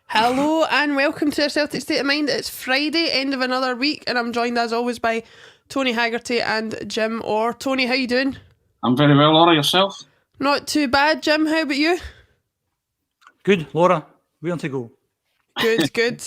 Hello and welcome to our Celtic State of Mind. It's Friday, end of another week, and I'm joined as always by Tony Haggerty and Jim Orr. Tony, how you doing? I'm very well, Laura. Yourself? Not too bad, Jim. How about you? Good, Laura. Where to go? Good, good.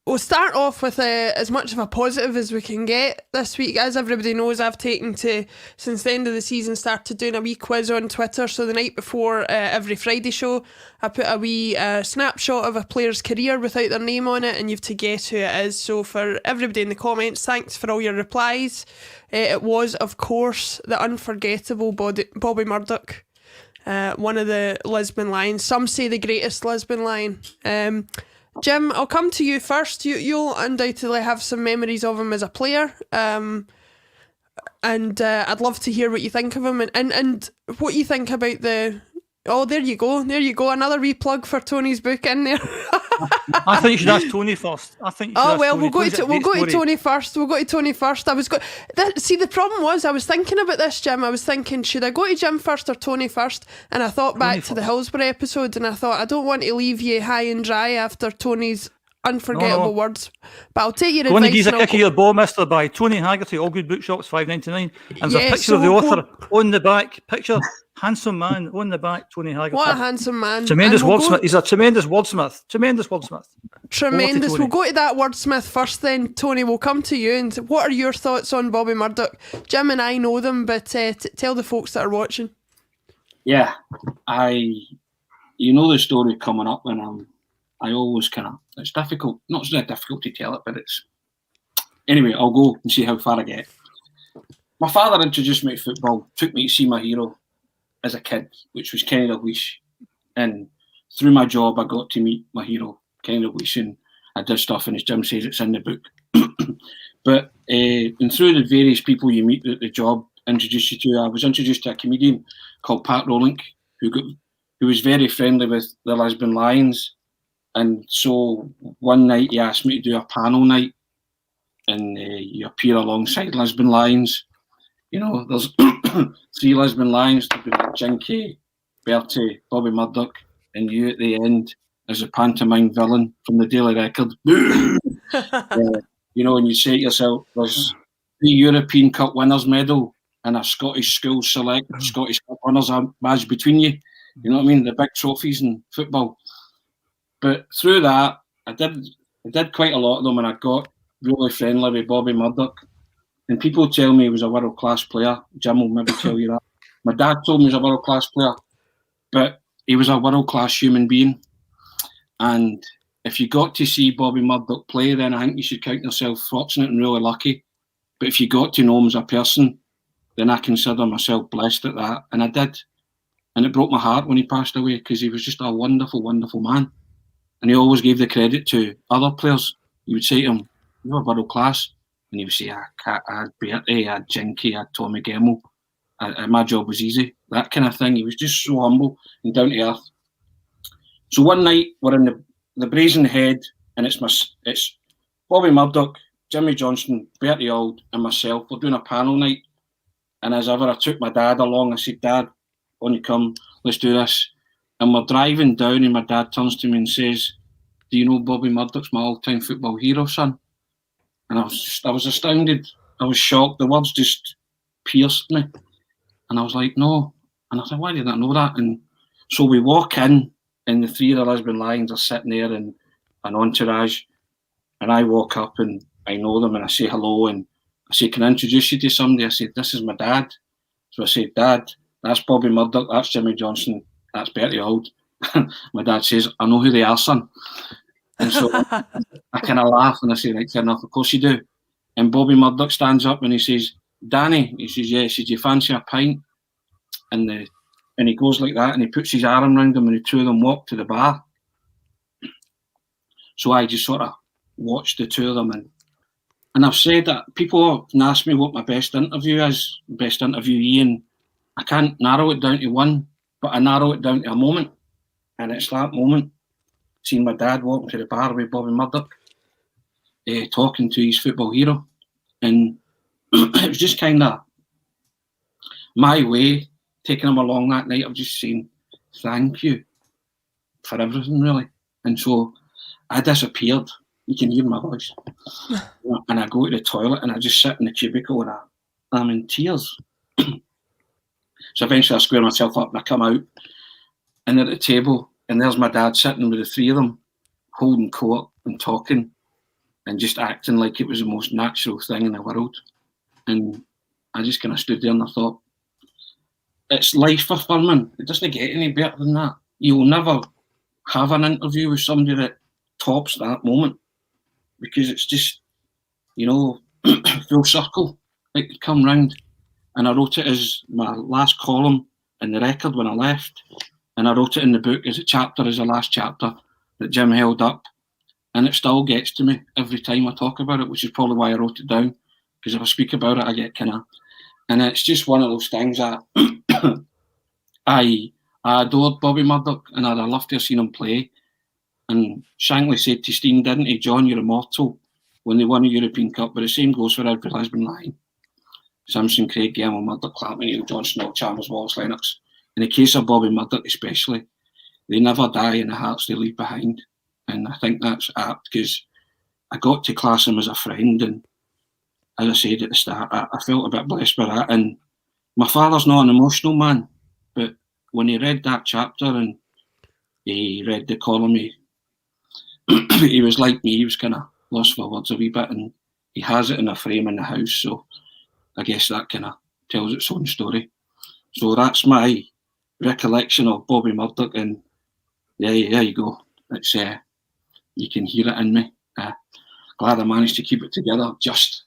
We'll start off with as much of a positive as we can get this week. As everybody knows, I've taken to, since the end of the season, started doing a wee quiz on Twitter. So the night before every Friday show, I put a wee snapshot of a player's career without their name on it, and you've to guess who it is. So for everybody in the comments, thanks for all your replies. It was, of course, the unforgettable Bobby Murdoch. One of the Lisbon Lions. Some say the greatest Lisbon Lion. Jim, I'll come to you first. You'll undoubtedly have some memories of him as a player, and I'd love to hear what you think of him and what you think about the... Oh, there you go, another wee plug for Tony's book in there. I think you should ask Tony first. We'll go to Tony first. I was see, the problem was I was thinking about this, Jim. I was thinking, should I go to Jim first or Tony first? And I thought back to the Hillsborough episode, and I thought I don't want to leave you high and dry after Tony's unforgettable words. But I'll take your advice. Go and give a kick of your ball, mister, by Tony Haggerty, All Good Bookshops, $5.99. And there's a picture of the author on the back. Picture. Handsome man on the back, Tony Haggerty. What a handsome man. Tremendous wordsmith. He's a tremendous wordsmith. Tremendous. We'll go to that wordsmith first then, Tony. We'll come to you. And what are your thoughts on Bobby Murdoch? Jim and I know them, but tell the folks that are watching. Yeah, you know the story coming up, and I always it's difficult. Not so difficult to tell it, but it's... Anyway, I'll go and see how far I get. My father introduced me to football, took me to see my hero as a kid, which was Kenny Dalglish, and through my job I got to meet my hero, Kenny Dalglish, and I did stuff, and as Jim says, it's in the book. But and through the various people you meet at the job introduced you to, I was introduced to a comedian called Pat Rowlink, who was very friendly with the Lisbon Lions, and so one night he asked me to do a panel night, and you appear alongside Lisbon Lions. You know, there's 3 Lisbon Lions, Jinky, Bertie, Bobby Murdoch, and you at the end as a pantomime villain from the Daily Record. You know, and you say to yourself, there's 3 European Cup winners medal and a Scottish school select Scottish Cup winners badge between you. You know what I mean? The big trophies in football. But through that, I did quite a lot of them, and I got really friendly with Bobby Murdoch. And people tell me he was a world-class player. Jim will maybe tell you that. My dad told me he was a world-class player, but he was a world-class human being. And if you got to see Bobby Murdoch play, then I think you should count yourself fortunate and really lucky. But if you got to know him as a person, then I consider myself blessed at that. And I did. And it broke my heart when he passed away, because he was just a wonderful, wonderful man. And he always gave the credit to other players. You would say to him, "You were world-class." And he would say, I had Bertie, I had Jinky, I had Tommy Gemmell. My job was easy. That kind of thing. He was just so humble and down to earth. So one night we're in the Brazen Head, and it's Bobby Murdoch, Jimmy Johnson, Bertie Auld, and myself. We're doing a panel night. And as ever, I took my dad along. I said, "Dad, on you come, let's do this." And we're driving down, and my dad turns to me and says, "Do you know Bobby Murdoch's my all-time football hero, son?" And I was astounded. I was shocked. The words just pierced me. And I was like, "No." And I said, "Why did I know that?" And so we walk in, and the 3 of the Lisbon Lions are sitting there in an entourage. And I walk up, and I know them, and I say hello. And I say, "Can I introduce you to somebody?" I said, "This is my dad." So I said, "Dad, that's Bobby Murdoch, that's Jimmy Johnson, that's Bertie Auld." My dad says, "I know who they are, son." And so I kind of laugh, and I say, "Right, fair enough, of course you do." And Bobby Murdoch stands up and he says, "Danny," he says, "yeah." He says, "Do you fancy a pint?" And he goes like that, and he puts his arm around him, and the 2 of them walk to the bar. So I just sort of watched the 2 of them. And I've said that people often ask me what my best interview is, best interviewee, and I can't narrow it down to one, but I narrow it down to a moment. And it's that moment, seeing my dad walking to the bar with Bobby Murdoch, talking to his football hero. And it was just kind of my way, taking him along that night of just saying, "Thank you for everything, really. And so I disappeared. You can hear my voice. And I go to the toilet and I just sit in the cubicle and I'm in tears. So eventually I square myself up and I come out and at the table, and there's my dad sitting with the three of them, holding court and talking and just acting like it was the most natural thing in the world. And I just kind of stood there and I thought, it's life for Furman. It doesn't get any better than that. You'll never have an interview with somebody that tops that moment, because it's just, full circle. It could come round. And I wrote it as my last column in the record when I left. And I wrote it in the book as the last chapter that Jim held up. And it still gets to me every time I talk about it, which is probably why I wrote it down. Because if I speak about it, I get and it's just one of those things that I adored Bobby Murdoch, and I'd love to have seen him play. And Shankly said to Steen, didn't he, John, you're immortal, when they won a European Cup. But the same goes for every Lisbon Lion. Simpson, Craig, Gamble, Murdoch, Clapton, Neil Johnson, Chalmers, Wallace, Lennox. In the case of Bobby Murdoch especially, they never die in the hearts they leave behind. And I think that's apt, because I got to class him as a friend, and as I said at the start, I felt a bit blessed by that. And my father's not an emotional man, but when he read that chapter and he read the column, he was like me, he was kind of lost for words a wee bit, and he has it in a frame in the house, so I guess that kind of tells its own story. So that's my recollection of Bobby Murdoch, and there you go. It's you can hear it in me. Glad I managed to keep it together. Just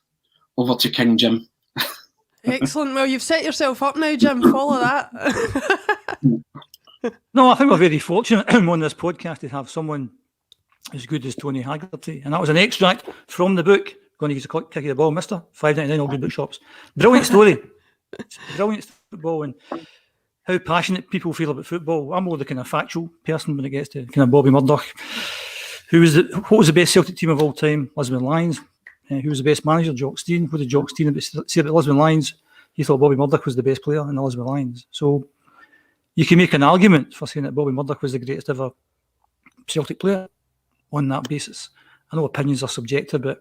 over to King Jim. Excellent. Well, you've set yourself up now, Jim. Follow that. No, I think we're very fortunate on this podcast to have someone as good as Tony Haggerty. And that was an extract from the book. Going to use a kick of the ball, Mr. 599 All Good Bookshops. Brilliant story. Brilliant football, and how passionate people feel about football. I'm more the kind of factual person when it gets to kind of Bobby Murdoch. What was the best Celtic team of all time? Lisbon Lions. Who was the best manager? Jock Stein. What did Jock Stein say about Lisbon Lions? He thought Bobby Murdoch was the best player in the Lisbon Lions. So you can make an argument for saying that Bobby Murdoch was the greatest ever Celtic player on that basis. I know opinions are subjective, but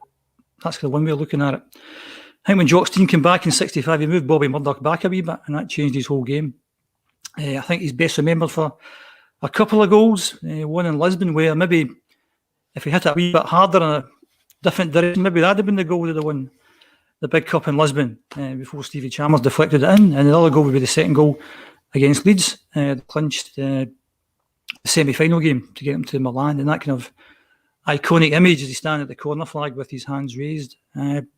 that's kind of one way of looking at it. I think when Jock Stein came back in '65, he moved Bobby Murdoch back a wee bit, and that changed his whole game. I think he's best remembered for a couple of goals. One in Lisbon, where maybe if he hit it a wee bit harder in a different direction, maybe that'd have been the goal that won the big cup in Lisbon before Stevie Chalmers deflected it in. And the other goal would be the second goal against Leeds, that clinched the semi-final game to get him to Milan. And that kind of iconic image as he stands at the corner flag with his hands raised. Didn't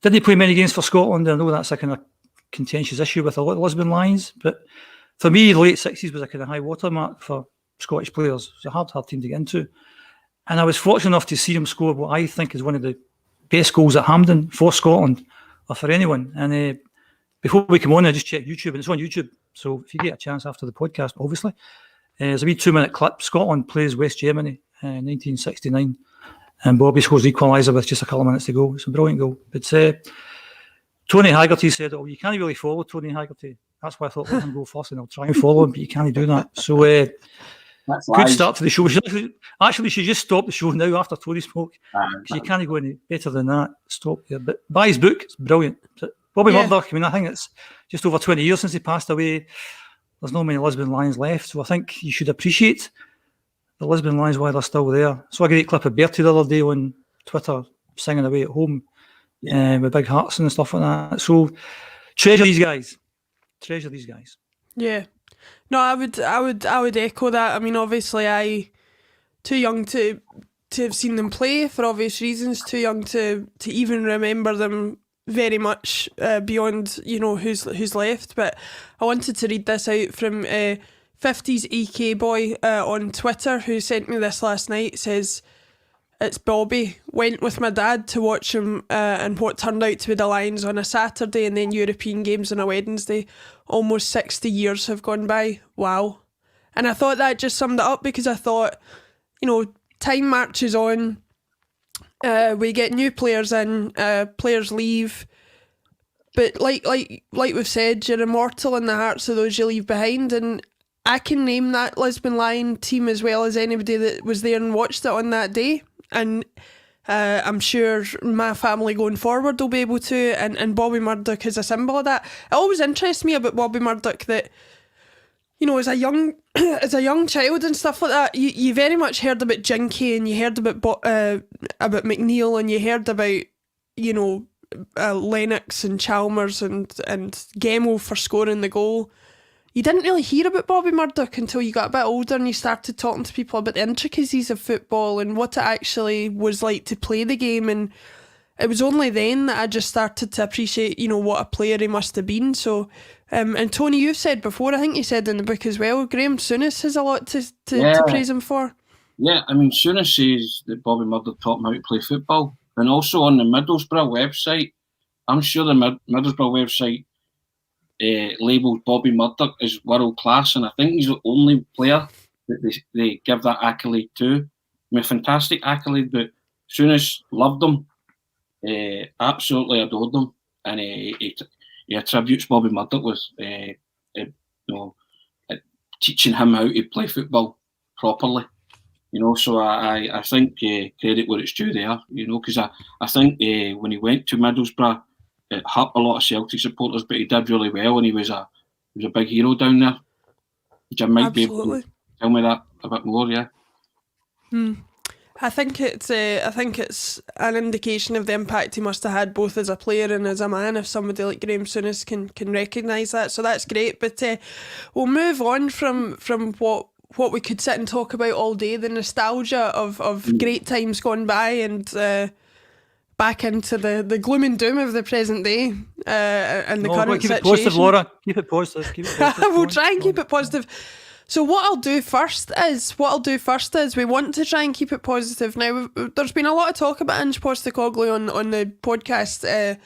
he play many games for Scotland? I know that's a kind of contentious issue with a lot of Lisbon Lions, but for me, the late 60s was a kind of high watermark for Scottish players. It was a hard team to get into. And I was fortunate enough to see him score what I think is one of the best goals at Hampden for Scotland or for anyone. And before we come on, I just checked YouTube, and it's on YouTube. So if you get a chance after the podcast, obviously, there's a wee 2-minute clip. Scotland plays West Germany in 1969, and Bobby scores the equaliser with just a couple of minutes to go. It's a brilliant goal. But Tony Haggerty said, "Oh, you can't really follow Tony Haggerty." That's why I thought, let him go first and I'll try and follow him, but you can't do that. So good start to the show. Actually, she just stopped the show now after Tony spoke, because you can't go any better than that. Stop there. But buy his book, it's brilliant. Bobby Murdoch, I think it's just over 20 years since he passed away. There's not many Lisbon Lions left, so I think you should appreciate the Lisbon Lions while they're still there. Saw a great clip of Bertie the other day on Twitter singing away at home with big hearts and stuff like that. So treasure these guys. Yeah. No, I would echo that. I mean, obviously, I too young to have seen them play for obvious reasons. Too young to even remember them very much beyond who's left. But I wanted to read this out from 50s EK boy on Twitter, who sent me this last night. It says, "It's Bobby. Went with my dad to watch him and what turned out to be the Lions on a Saturday, and then European games on a Wednesday. Almost 60 years have gone by. Wow." And I thought that just summed it up, because I thought, time marches on. We get new players in, players leave. But like we've said, you're immortal in the hearts of those you leave behind. And I can name that Lisbon Lion team as well as anybody that was there and watched it on that day. And I'm sure my family going forward will be able to. And Bobby Murdoch is a symbol of that. It always interests me about Bobby Murdoch that, you know, as a young child and stuff like that, you very much heard about Jinky, and you heard about McNeil, and you heard about, you know, Lennox and Chalmers and Gemmell for scoring the goal. You didn't really hear about Bobby Murdoch until you got a bit older and you started talking to people about the intricacies of football and what it actually was like to play the game. And it was only then that I just started to appreciate, you know, what a player he must have been. So, and Tony, you've said before, I think you said in the book as well, Graham Souness has a lot to praise him for. Yeah, I mean, Souness says that Bobby Murdoch taught him how to play football. And also on the Middlesbrough website, I'm sure the Middlesbrough website labelled Bobby Murdoch as world class, and I think he's the only player that they give that accolade to. I mean, a fantastic accolade, but Souness loved him, absolutely adored him, and he attributes Bobby Murdoch with teaching him how to play football properly. You know, so I think credit where it's due there. You know, because I think when he went to Middlesbrough, it hurt a lot of Celtic supporters, but he did really well, and he was a big hero down there. Jim might be able to tell me that a bit more, yeah. I think it's an indication of the impact he must have had both as a player and as a man. If somebody like Graham Souness can recognise that, so that's great. But we'll move on from what we could sit and talk about all day, the nostalgia of great times gone by, and back into the gloom and doom of the present day and the current keep situation. It positive, Laura. Keep it positive. We'll try and keep it positive. So what I'll do first is we want to try and keep it positive. Now, there's been a lot of talk about Ange Postecoglou on the podcast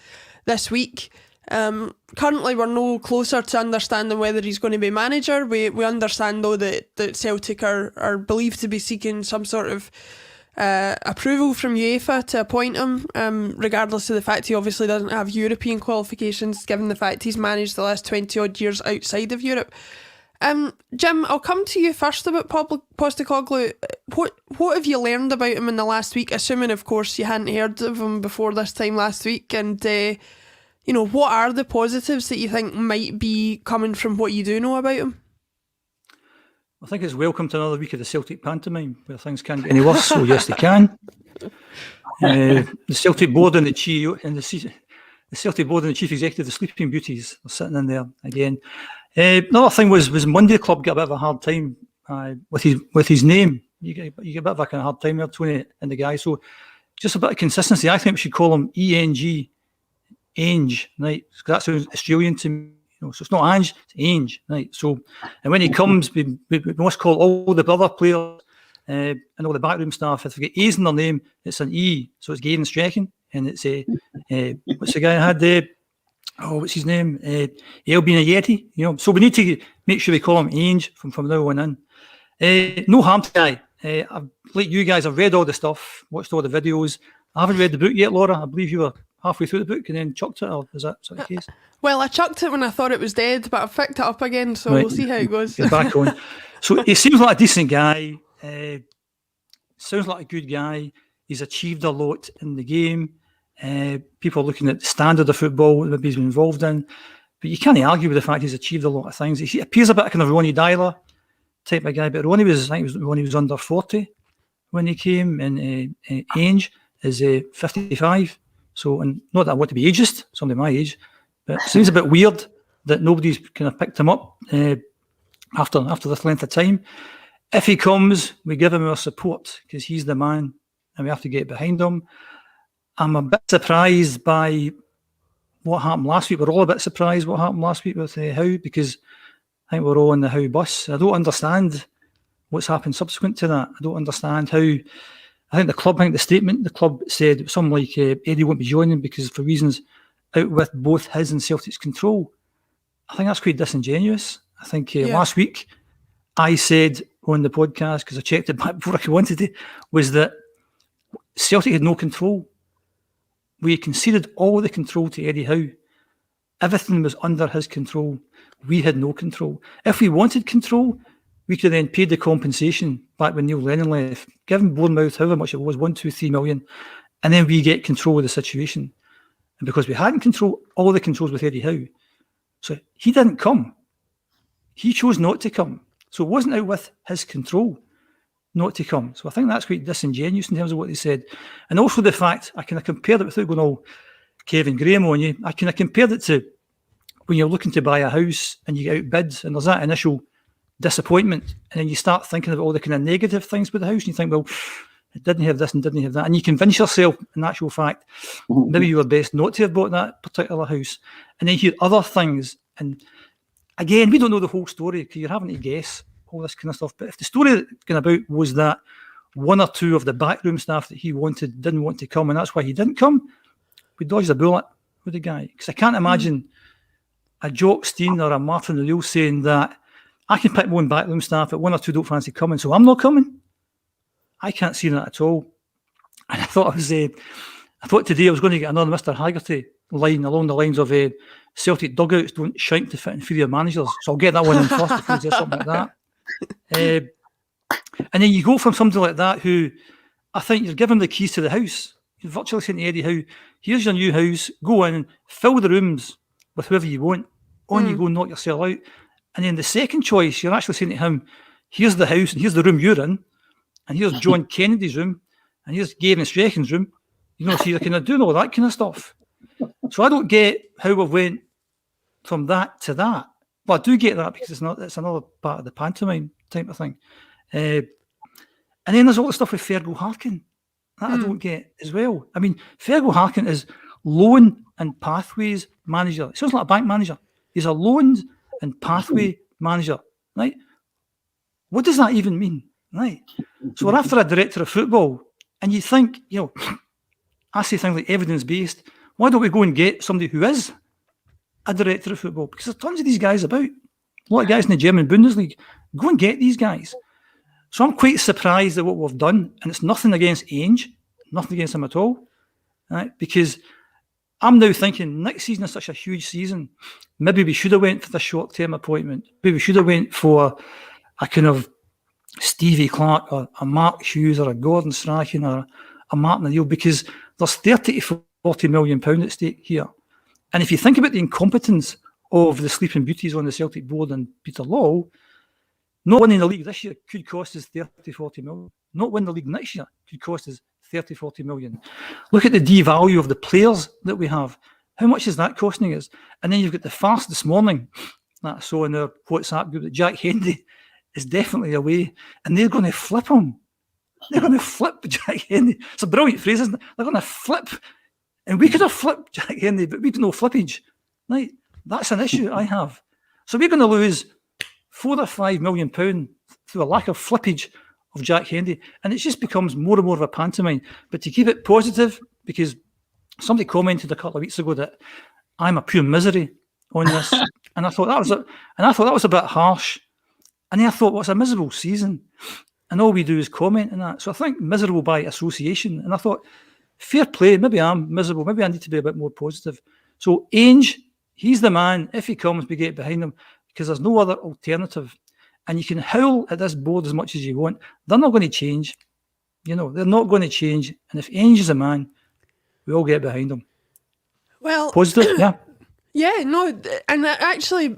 this week. Currently, we're no closer to understanding whether he's going to be manager. We understand though that Celtic are believed to be seeking some sort of approval from UEFA to appoint him, regardless of the fact he obviously doesn't have European qualifications, given the fact he's managed the last 20 odd years outside of Europe. Jim, I'll come to you first about Postecoglou. What have you learned about him in the last week, assuming of course you hadn't heard of him before this time last week, and you know, what are the positives that you think might be coming from what you do know about him? I think it's welcome to another week of the Celtic pantomime, where things can't get any worse. So yes, they can. The Celtic board and the Celtic board and the chief executive, the Sleeping Beauties, are sitting in there again. Another thing was Monday the club got a bit of a hard time with his name. You get a bit of a kind of hard time there, Tony and the guy. So just a bit of consistency. I think we should call him ENG, Ange, right? That sounds Australian to me. You know, so it's not Ange, it's Ange, right? So, and when he comes, we must call all the other players and all the backroom staff. If they get A's in their name, it's an E. So it's Gavin Strachan, and it's what's the guy I had? What's his name? Elbina Yeti. You know, so we need to make sure we call him Ange from now on in. No harm to the guy. Like you guys, I've read all the stuff, watched all the videos. I haven't read the book yet, Laura. I believe you were halfway through the book and then chucked it, or is that the case? Well, I chucked it when I thought it was dead, but I've picked it up again, so right. We'll see how it goes. Get back on. So he seems like a decent guy. Sounds like a good guy. He's achieved a lot in the game. People are looking at the standard of football that he's been involved in, but you can't argue with the fact he's achieved a lot of things. He appears a bit kind of Ronnie Dyler type of guy, but Ronnie was under 40 when he came, and Ange is 55. So, and not that I want to be ageist, somebody my age, but it seems a bit weird that nobody's kind of picked him up after this length of time. If he comes, we give him our support because he's the man, and we have to get behind him. I'm a bit surprised by what happened last week. We're all a bit surprised what happened last week with Howe, because I think we're all on the Howe bus. I don't understand what's happened subsequent to that. I don't understand how. I think the statement the club said something like Eddie won't be joining because for reasons out with both his and Celtic's control. I think that's quite disingenuous. I think last week I said on the podcast, because I checked it back before I wanted to, was that Celtic had no control. We conceded all the control to Eddie Howe. Everything was under his control. we had no control. If we wanted control, we could have then paid the compensation back when Neil Lennon left, given Bournemouth however much it was, 1, 2, 3 million, and then we get control of the situation. And because we hadn't control, all the controls with Eddie Howe. So he didn't come. He chose not to come. So it wasn't out with his control not to come. So I think that's quite disingenuous in terms of what they said. And also the fact, I kind of compared it, without going all Kevin Graham on you, I kind of compared it to when you're looking to buy a house and you get outbid and there's that initial disappointment, and then you start thinking of all the kind of negative things with the house and you think, well, it didn't have this and didn't have that. And you convince yourself, in actual fact, maybe you were best not to have bought that particular house. And then you hear other things. And again, we don't know the whole story because you're having to guess all this kind of stuff. But if the story kind of about was that 1 or 2 of the backroom staff that he wanted didn't want to come, and that's why he didn't come, we dodged a bullet with the guy. Because I can't imagine a Jock Stein or a Martin O'Neill saying that I can pick my own backroom staff, but 1 or 2 don't fancy coming, so I'm not coming. I can't see that at all. And I thought today I was going to get another Mr. Haggerty line along the lines of Celtic dugouts don't shrink to fit inferior managers. So I'll get that one in first if you say something like that. And then you go from somebody like that who I think you're giving the keys to the house. You're virtually saying to Eddie Howe, here's your new house, go in and fill the rooms with whoever you want. On you go, knock yourself out. And then the second choice, you're actually saying to him, here's the house and here's the room you're in. And here's John Kennedy's room, and here's Gavin Strecken's room. So you're kind of doing all that kind of stuff. So I don't get how we went from that to that. But I do get that because it's another part of the pantomime type of thing. And then there's all the stuff with Fergal Harkin. That I don't get as well. I mean, Fergal Harkin is loan and pathways manager. It sounds like a bank manager. He's a loans and pathway manager, right? What does that even mean? Right. So we're after a director of football, and you think, I say things like evidence-based. Why don't we go and get somebody who is a director of football? Because there's tons of these guys about. A lot of guys in the German Bundesliga. Go and get these guys. So I'm quite surprised at what we've done, and it's nothing against Ange, nothing against him at all, right? Because I'm now thinking next season is such a huge season. Maybe we should have went for the short-term appointment. Maybe we should have went for a kind of Stevie Clark or a Mark Hughes or a Gordon Strachan or a Martin O'Neill, because there's 30 to 40 million pound at stake here. And if you think about the incompetence of the sleeping beauties on the Celtic board and Peter Law, not winning the league this year could cost us 30, 40 million. Not winning the league next year could cost us 30, 40 million. Look at the devalue of the players that we have. How much is that costing us? And then you've got the farce this morning that I saw in our WhatsApp group that Jack Henry is definitely away, and they're going to flip him. They're going to flip Jack Henry. It's a brilliant phrase, isn't it? They're going to flip. And we could have flipped Jack Henry, but we don't know flippage. Right? That's an issue I have. So we're going to lose £4 or £5 million through a lack of flippage of Jack Henry. And it just becomes more and more of a pantomime. But to keep it positive, because somebody commented a couple of weeks ago that I'm a pure misery on this. and I thought that was a bit harsh. And then I thought, well, it's a miserable season. And all we do is comment on that. So I think miserable by association. And I thought, fair play, maybe I'm miserable. Maybe I need to be a bit more positive. So Ange, he's the man. If he comes, we get behind him because there's no other alternative. And you can howl at this board as much as you want. They're not going to change. They're not going to change. And if Ange is a man, we all get behind him. Well, positive, yeah. Yeah, no, and that actually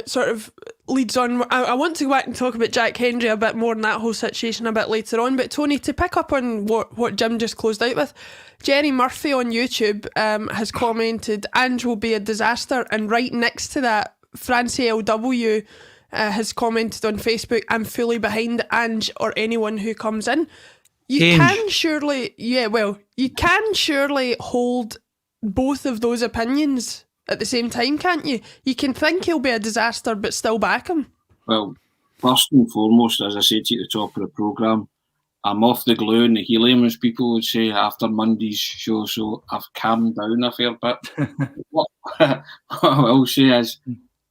sort of leads on. I want to go back and talk about Jack Henry a bit more and that whole situation a bit later on. But Tony, to pick up on what Jim just closed out with, Jenny Murphy on YouTube has commented, Ange will be a disaster. And right next to that, Francie LW has commented on Facebook, I'm fully behind Ange or anyone who comes in. You can surely hold both of those opinions at the same time, can't you? You can think he'll be a disaster but still back him. Well, first and foremost, as I said to you at the top of the programme, I'm off the glue and the helium, as people would say, after Monday's show, so I've calmed down a fair bit. What I will say is,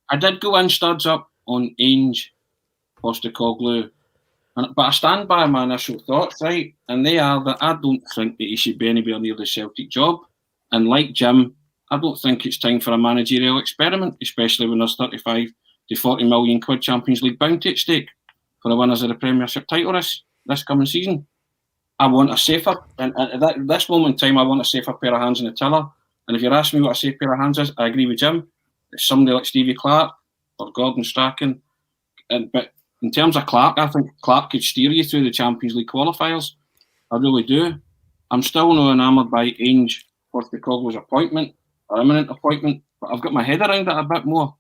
I did go in studs up on Ange Postecoglou, but I stand by my initial thoughts, right? And they are that I don't think that he should be anywhere near the Celtic job. And like Jim, I don't think it's time for a managerial experiment, especially when there's 35 to 40 million quid Champions League bounty at stake for the winners of the Premiership title this coming season. I want a safer, and at this moment in time, I want a safer pair of hands in the tiller. And if you're asking me what a safe pair of hands is, I agree with Jim. It's somebody like Stevie Clarke or Gordon Strachan. But in terms of Clarke, I think Clarke could steer you through the Champions League qualifiers. I really do. I'm still not enamoured by Ange Postecoglou's appointment or imminent appointment, but I've got my head around it a bit more.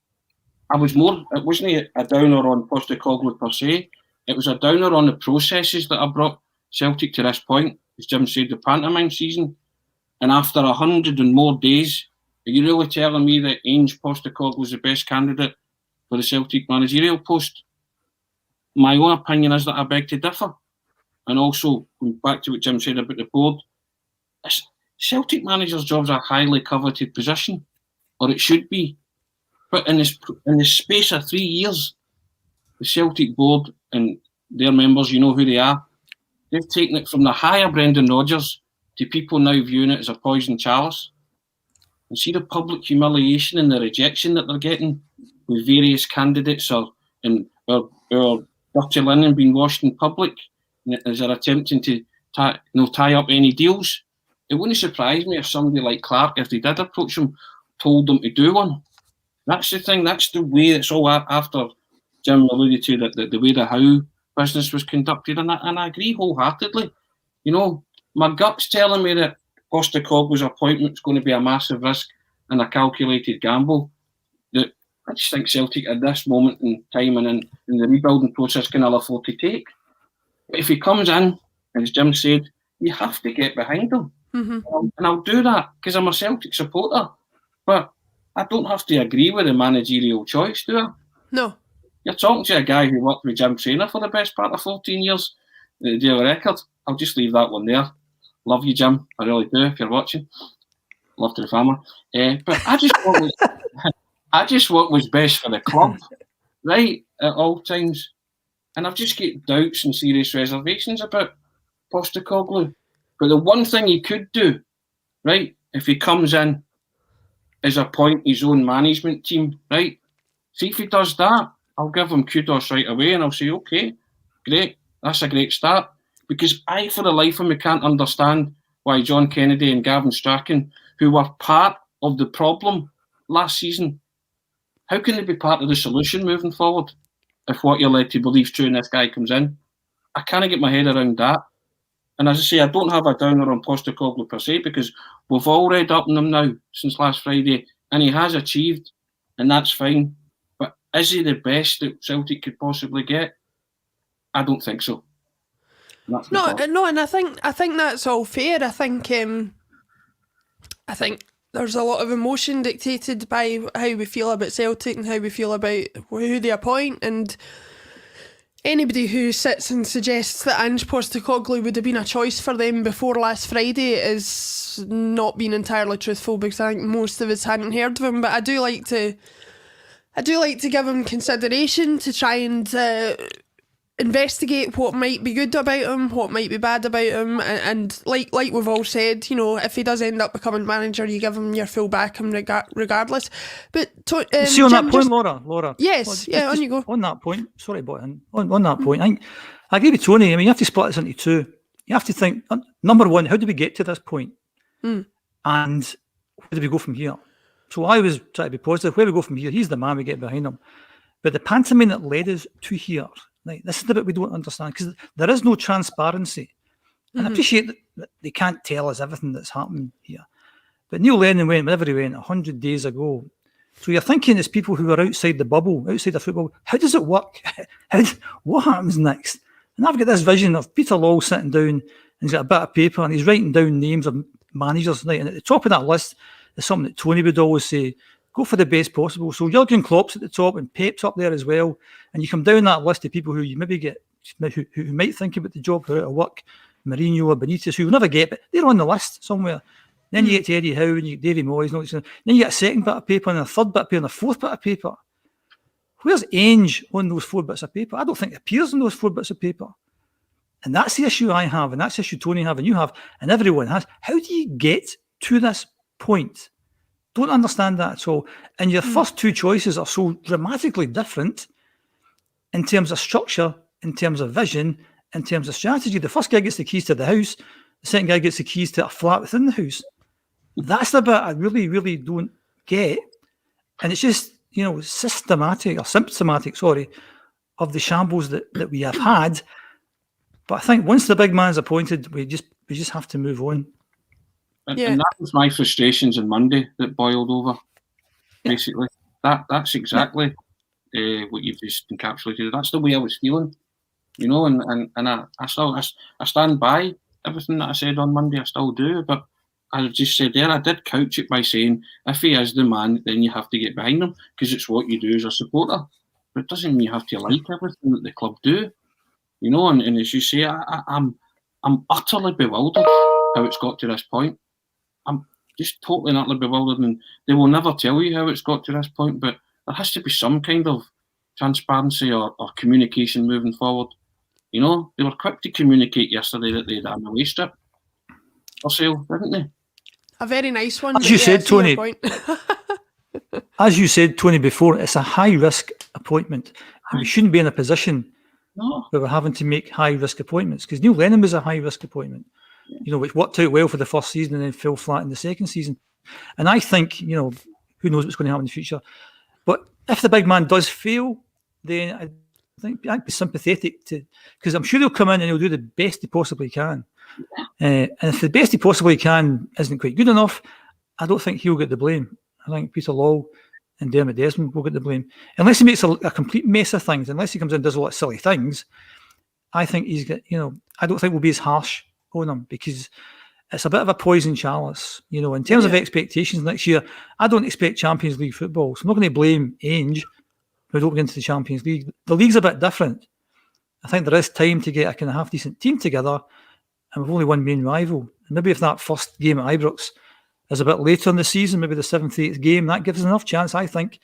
It wasn't a downer on Postecoglou per se. It was a downer on the processes that have brought Celtic to this point. As Jim said, the pantomime season. And after 100 and more days, are you really telling me that Ange Postecoglou is the best candidate for the Celtic managerial post? My own opinion is that I beg to differ. And also, going back to what Jim said about the board, Celtic managers' jobs are a highly coveted position, or it should be. But in the space of 3 years, the Celtic board and their members, you know who they are, they've taken it from the higher Brendan Rodgers to people now viewing it as a poison chalice. And see the public humiliation and the rejection that they're getting with various candidates or dirty linen being washed in public as they're attempting to tie up any deals. It wouldn't surprise me if somebody like Clarke, if they did approach him, told them to do one. That's the thing. That's the way it's all after Jim alluded to that the way the how business was conducted, and I agree wholeheartedly. You know, my gut's telling me that Postecoglou's appointment is going to be a massive risk and a calculated gamble. That I just think Celtic at this moment in time and in the rebuilding process can afford to take. But if he comes in, as Jim said, you have to get behind him. Mm-hmm. And I'll do that because I'm a Celtic supporter. But I don't have to agree with the managerial choice, do I? No. You're talking to a guy who worked with Jim Traynor for the best part of 14 years, the daily record. I'll just leave that one there. Love you, Jim. I really do, if you're watching. Love to the family. But I just want what's best for the club, right, at all times. And I've just got doubts and serious reservations about Postecoglou. But the one thing he could do, right, if he comes in, is appoint his own management team, right? See if he does that, I'll give him kudos right away and I'll say, okay, great, that's a great start. Because I, for the life of me, can't understand why John Kennedy and Gavin Strachan, who were part of the problem last season, how can they be part of the solution moving forward if what you're led to believe is true and this guy comes in? I can't get my head around that. And as I say, I don't have a downer on Postecoglou per se because we've all read up on him now since last Friday and he has achieved, and that's fine. But is he the best that Celtic could possibly get? I don't think so. No, and I think that's all fair. I think there's a lot of emotion dictated by how we feel about Celtic and how we feel about who they appoint, and anybody who sits and suggests that Ange Postecoglou would have been a choice for them before last Friday is not being entirely truthful, because I think most of us hadn't heard of him. But I do like to give him consideration to try and investigate what might be good about him, what might be bad about him, and like we've all said, you know, if he does end up becoming manager, you give him your full backing regardless. But see, on Jim, that point, Laura. Yes, yeah, on you go. On that point, sorry, but on that point, I agree with Tony. I mean, you have to split this into two. You have to think, number one, how do we get to this point? And where do we go from here? So I was trying to be positive. Where we go from here, he's the man, we get behind him. But the pantomime that led us to here, right, this is the bit we don't understand, because there is no transparency. And I appreciate that they can't tell us everything that's happening here. But Neil Lennon went wherever he went 100 days ago. So you're thinking as people who are outside the bubble, outside the football, how does it work? What happens next? And I've got this vision of Peter Lawwell sitting down and he's got a bit of paper and he's writing down names of managers. Right? And at the top of that list is something that Tony would always say, go for the best possible. So Jurgen Klopp's at the top and Pep's up there as well. And you come down that list of people who you maybe get, who might think about the job, who are out of work, Mourinho or Benitez, who will never get, but they're on the list somewhere. Then you get to Eddie Howe and you get Davy Moyes. And then you get a second bit of paper and a third bit of paper and a fourth bit of paper. Where's Ange on those 4 bits of paper? I don't think it appears on those 4 bits of paper. And that's the issue I have, and that's the issue Tony have, and you have, and everyone has. How do you get to this point Don't understand that at all. And your first two choices are so dramatically different in terms of structure, in terms of vision, in terms of strategy. The first guy gets the keys to the house. The second guy gets the keys to a flat within the house. That's the bit I really, really don't get. And it's just, symptomatic, of the shambles that we have had. But I think once the big man's appointed, we just have to move on. And that was my frustrations on Monday that boiled over. Basically, that's exactly what you've just encapsulated. That's the way I was feeling, and I stand by everything that I said on Monday. I still do, but I just said there, I did couch it by saying, if he is the man, then you have to get behind him because it's what you do as a supporter. But it doesn't mean you have to like everything that the club do, And as you say, I'm utterly bewildered how it's got to this point. I'm just totally and utterly bewildered, and they will never tell you how it's got to this point. But there has to be some kind of transparency or communication moving forward. They were quick to communicate yesterday that they had an away strip for sale, didn't they? A very nice one. As you said, Tony. As you said, Tony, before, it's a high-risk appointment. And we shouldn't be in a position where we're having to make high-risk appointments. Because Neil Lennon was a high-risk appointment, which worked out well for the first season and then fell flat in the second season. And I think, who knows what's going to happen in the future. But if the big man does fail, then I think I'd be sympathetic to, because I'm sure he'll come in and he'll do the best he possibly can. And if the best he possibly can isn't quite good enough, I don't think he'll get the blame. I think Peter Law and Dermot Desmond will get the blame. Unless he makes a complete mess of things, unless he comes in and does a lot of silly things, I think he's got, I don't think we'll be as harsh on him because it's a bit of a poison chalice. In terms of expectations next year, I don't expect Champions League football. So I'm not going to blame Ange who don't get into the Champions League. The league's a bit different. I think there is time to get a kind of half-decent team together, and we've only one main rival. And maybe if that first game at Ibrox is a bit later in the season, maybe the 7th, 8th game, that gives us enough chance, I think,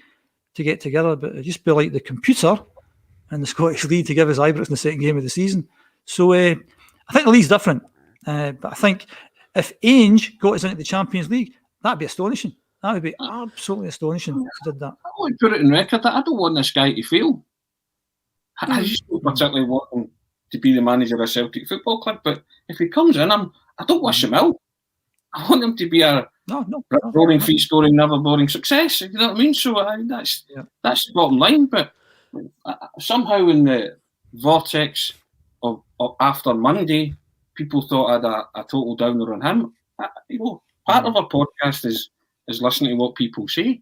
to get together. But it'd just be like the computer and the Scottish League to give us Ibrox in the second game of the season. So I think the league's different. But I think if Ange got us into the Champions League, that'd be astonishing. That would be absolutely astonishing if he did that. I want to put it in record that I don't want this guy to fail. I just don't particularly want him to be the manager of Celtic Football Club, but if he comes in, I don't wish him out. I want him to be a roaring, free-scoring, never boring success. You know what I mean? So that's the bottom line. But somehow in the vortex of after Monday, people thought I had a total downer on him. Part of our podcast is listening to what people say,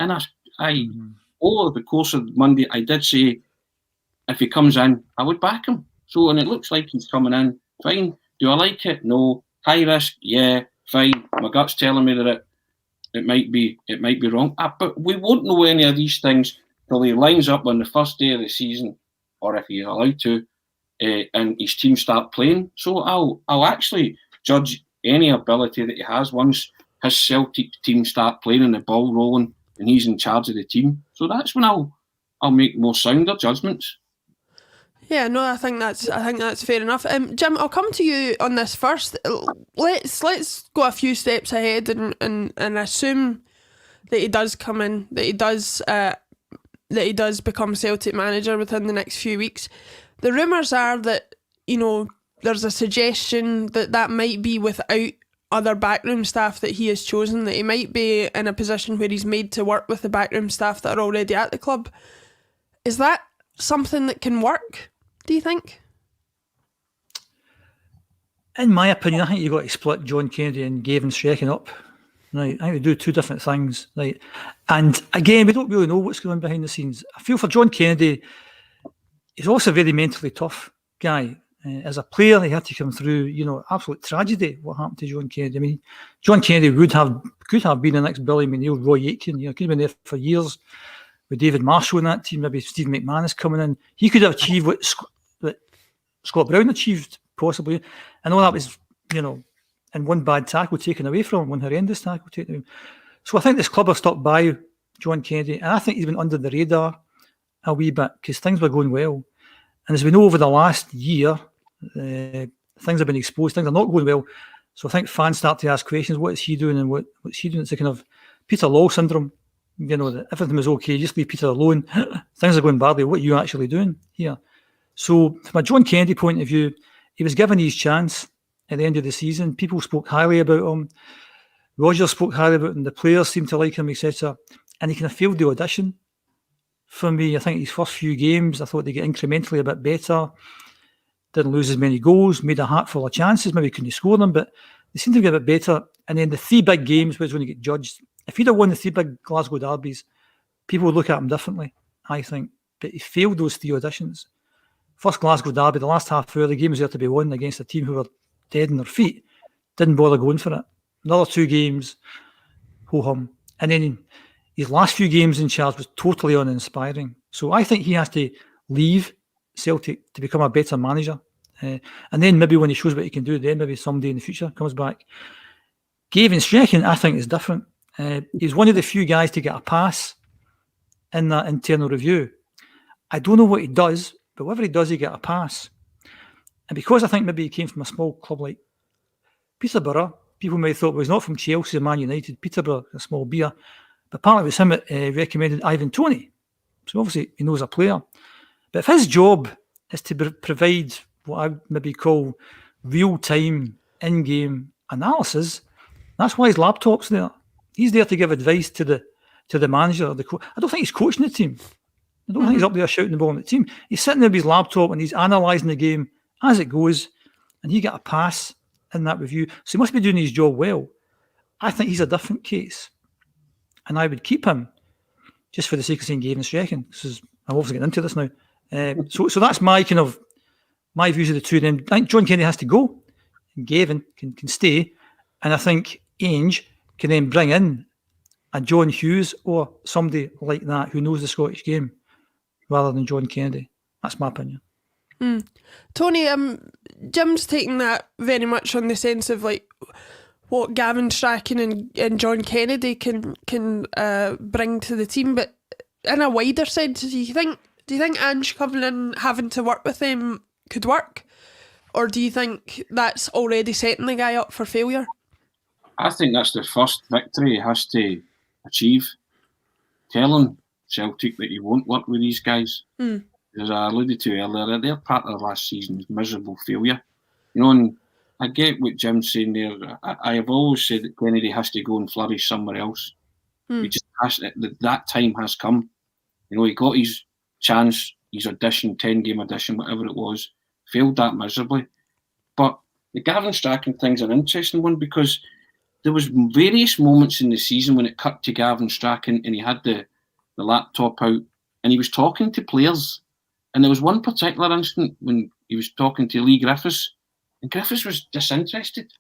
and over the course of Monday, I did say if he comes in, I would back him. So, and it looks like he's coming in. Fine. Do I like it? No. High risk? Yeah. Fine. My gut's telling me that it might be wrong. But we won't know any of these things till he lines up on the first day of the season, or if he's allowed to, and his team start playing. So I'll actually judge any ability that he has once his Celtic team start playing and the ball rolling and he's in charge of the team. So that's when I'll make more sounder judgments. Yeah, no, I think that's fair enough. Jim, I'll come to you on this first. Let's go a few steps ahead and assume that he does come in, that he does become Celtic manager within the next few weeks. The rumours are that there's a suggestion that might be without other backroom staff that he has chosen, that he might be in a position where he's made to work with the backroom staff that are already at the club. Is that something that can work, do you think? In my opinion, I think you've got to split John Kennedy and Gavin Strachan up. Right, I think they do two different things. Right, and again, we don't really know what's going on behind the scenes. I feel for John Kennedy, he's also a very mentally tough guy. As a player, he had to come through, absolute tragedy. What happened to John Kennedy? I mean, John Kennedy could have been the next Billy McNeil, Roy Aitken. Could have been there for years with David Marshall in that team. Maybe Stephen McManus coming in. He could have achieved what Scott Brown achieved, possibly. And all that was, and one bad tackle taken away from him, one horrendous tackle taken away. So I think this club have stuck by John Kennedy, and I think he's been under the radar a wee bit because things were going well. And as we know over the last year, things have been exposed, things are not going well. So I think fans start to ask questions, what is he doing and what's he doing? It's a kind of Peter Law syndrome. You know, that everything was okay, just leave Peter alone. Things are going badly. What are you actually doing here? So from a John Kennedy point of view, he was given his chance at the end of the season. People spoke highly about him. Rogers spoke highly about him. The players seemed to like him, etc. And he kind of failed the audition. For me, I think his first few games, I thought they get incrementally a bit better. Didn't lose as many goals, made a hatful of chances. Maybe couldn't score them, but they seemed to get a bit better. And then the 3 big games was when he get judged. If he'd have won the 3 big Glasgow derbies, people would look at him differently, I think. But he failed those 3 auditions. First Glasgow derby, the last half hour, the game was there to be won against a team who were dead on their feet. Didn't bother going for it. Another 2 games, ho-hum. And then his last few games in charge was totally uninspiring. So I think he has to leave Celtic to become a better manager. And then maybe when he shows what he can do, then maybe someday in the future comes back. Gavin Strachan, I think, is different. He's one of the few guys to get a pass in that internal review. I don't know what he does, but whatever he does, he get a pass. And because I think maybe he came from a small club like Peterborough, people may have thought, well, he's not from Chelsea or Man United. Peterborough, a small beer. But apparently it was him that recommended Ivan Toney. So obviously he knows a player. But if his job is to provide what I would maybe call real-time, in-game analysis, that's why his laptop's there. He's there to give advice to the manager. I don't think he's coaching the team. I don't think he's up there shouting the ball on the team. He's sitting there with his laptop and he's analysing the game as it goes, and he got a pass in that review. So he must be doing his job well. I think he's a different case. And I would keep him just for the sake of saying Gavin Strachan. I'm obviously getting into this now. So that's my my views of the two of them. I think John Kennedy has to go, and Gavin can stay. And I think Ange can then bring in a John Hughes or somebody like that who knows the Scottish game rather than John Kennedy. That's my opinion. Tony, Jim's taking that very much on the sense of like what Gavin Strachan and John Kennedy can bring to the team, but in a wider sense, do you think Ange coming in having to work with them could work, or do you think that's already setting the guy up for failure? I think that's the first victory he has to achieve. Telling Celtic that he won't work with these guys. As I alluded to earlier, their part of the last season's miserable failure. You know, and I get what Jim's saying there. I have always said that Kennedy has to go and flourish somewhere else. He just has to, that time has come. You know, he got his chance, his audition, 10-game audition, whatever it was, failed that miserably. But the Gavin Strachan thing's an interesting one because there was various moments in the season when it cut to Gavin Strachan and he had the laptop out and he was talking to players. And there was one particular instant when he was talking to Lee Griffiths, and Griffiths was disinterested.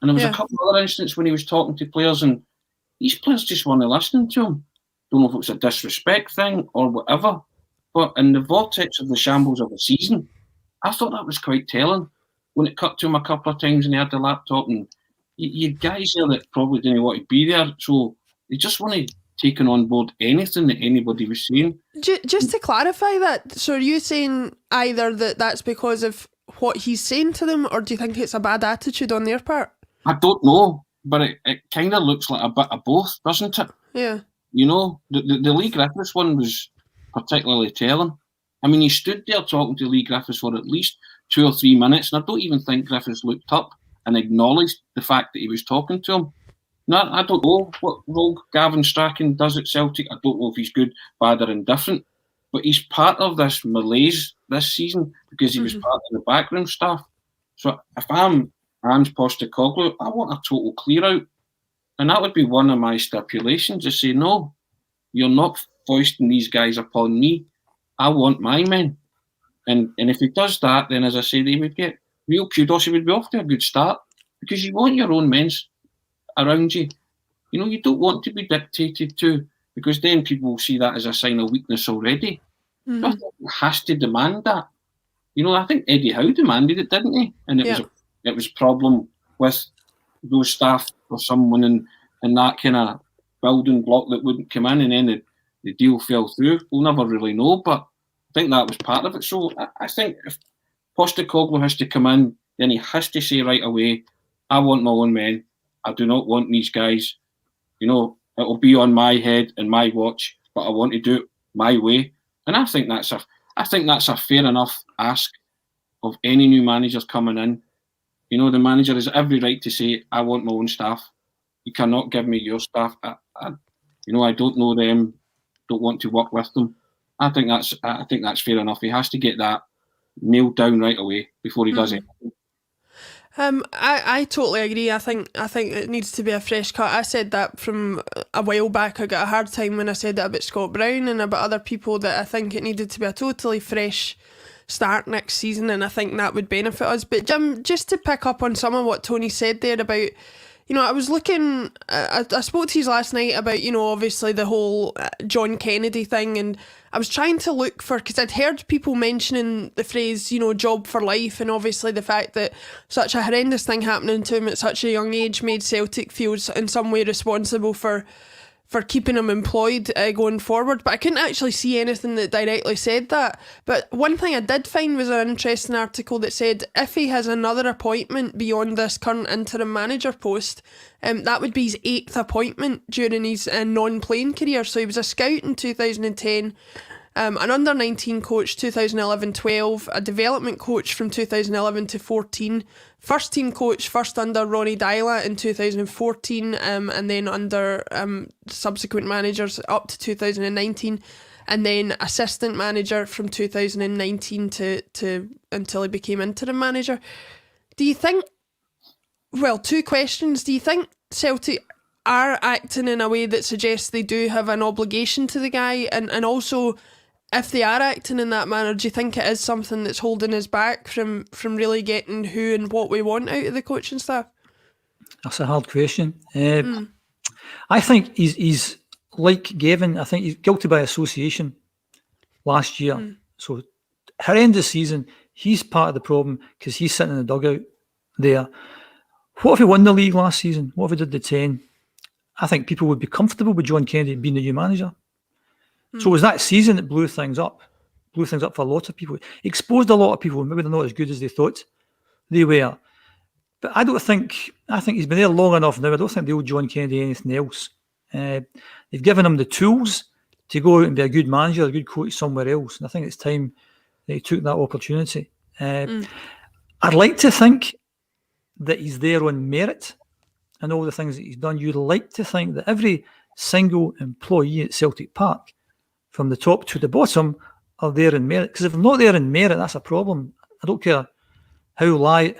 And there was a couple of other instances when he was talking to players, and these players just weren't listening to him. Don't know if it was a disrespect thing or whatever, but in the vortex of the shambles of the season, I thought that was quite telling. When it cut to him a couple of times and he had the laptop, and you had guys there that probably didn't want to be there, so they just weren't taking on board anything that anybody was saying. Just to clarify that, so are you saying either that's because of what he's saying to them, or do you think it's a bad attitude on their part? I don't know, but it kind of looks like a bit of both, doesn't it? Yeah. You know, the Lee Griffiths one was particularly telling. I mean, he stood there talking to Lee Griffiths for at least 2 or 3 minutes, and I don't even think Griffiths looked up and acknowledged the fact that he was talking to him. No, I don't know what role Gavin Strachan does at Celtic. I don't know if he's good, bad or indifferent. But he's part of this malaise this season because he was part of the backroom staff. So if I'm Ange Postecoglou, I want a total clear out. And that would be one of my stipulations, to say, no, you're not foisting these guys upon me. I want my men. And if he does that, then as I said, he would get real kudos. He would be off to a good start because you want your own men around you. You know, you don't want to be dictated to, because then people will see that as a sign of weakness already. I think it has to demand that. You know, I think Eddie Howe demanded it, didn't he? And it was a problem with those staff or someone in that kind of building block that wouldn't come in, and then the deal fell through. We'll never really know, but I think that was part of it. So I think if Postecoglou has to come in, then he has to say right away, I want my own men. I do not want these guys. You know, It'll be on my head and my watch, but I want to do it my way. And I think that's a fair enough ask of any new managers coming in. You know, the manager has every right to say, I want my own staff. You cannot give me your staff. I don't know them, don't want to work with them. I think that's fair enough. He has to get that nailed down right away before he does anything. I totally agree. I think it needs to be a fresh cut. I said that from a while back. I got a hard time when I said that about Scott Brown and about other people, that I think it needed to be a totally fresh start next season, and I think that would benefit us. But Jim, just to pick up on some of what Tony said there about, you know, I was looking, I spoke to you last night about, you know, obviously the whole John Kennedy thing, and I was trying to look for, because I'd heard people mentioning the phrase, you know, job for life, and obviously the fact that such a horrendous thing happening to him at such a young age made Celtic feel in some way responsible for keeping him employed going forward. But I couldn't actually see anything that directly said that. But one thing I did find was an interesting article that said if he has another appointment beyond this current interim manager post, that would be his 8th appointment during his non-playing career. So he was a scout in 2010, an under-19 coach 2011-12, a development coach from 2011 to 14, first team coach first under Ronnie Dyla in 2014, and then under subsequent managers up to 2019, and then assistant manager from 2019 to until he became interim manager. Do you think, well, 2 questions, do you think Celtic are acting in a way that suggests they do have an obligation to the guy, and also, if they are acting in that manner, do you think it is something that's holding us back from really getting who and what we want out of the coaching staff? That's a hard question. I think he's like Gavin. I think he's guilty by association last year. So horrendous season. He's part of the problem because he's sitting in the dugout there. What if he won the league last season? What if he did the 10? I think people would be comfortable with John Kennedy being the new manager. So it was that season that blew things up for a lot of people. Exposed a lot of people. Maybe they're not as good as they thought they were. But I think he's been there long enough now. I don't think they owe John Kennedy anything else. They've given him the tools to go out and be a good manager, a good coach somewhere else. And I think it's time that he took that opportunity. I'd like to think that he's there on merit and all the things that he's done. You'd like to think that every single employee at Celtic Park, from the top to the bottom, are there in merit. Because if they're not there in merit, that's a problem. I don't care how high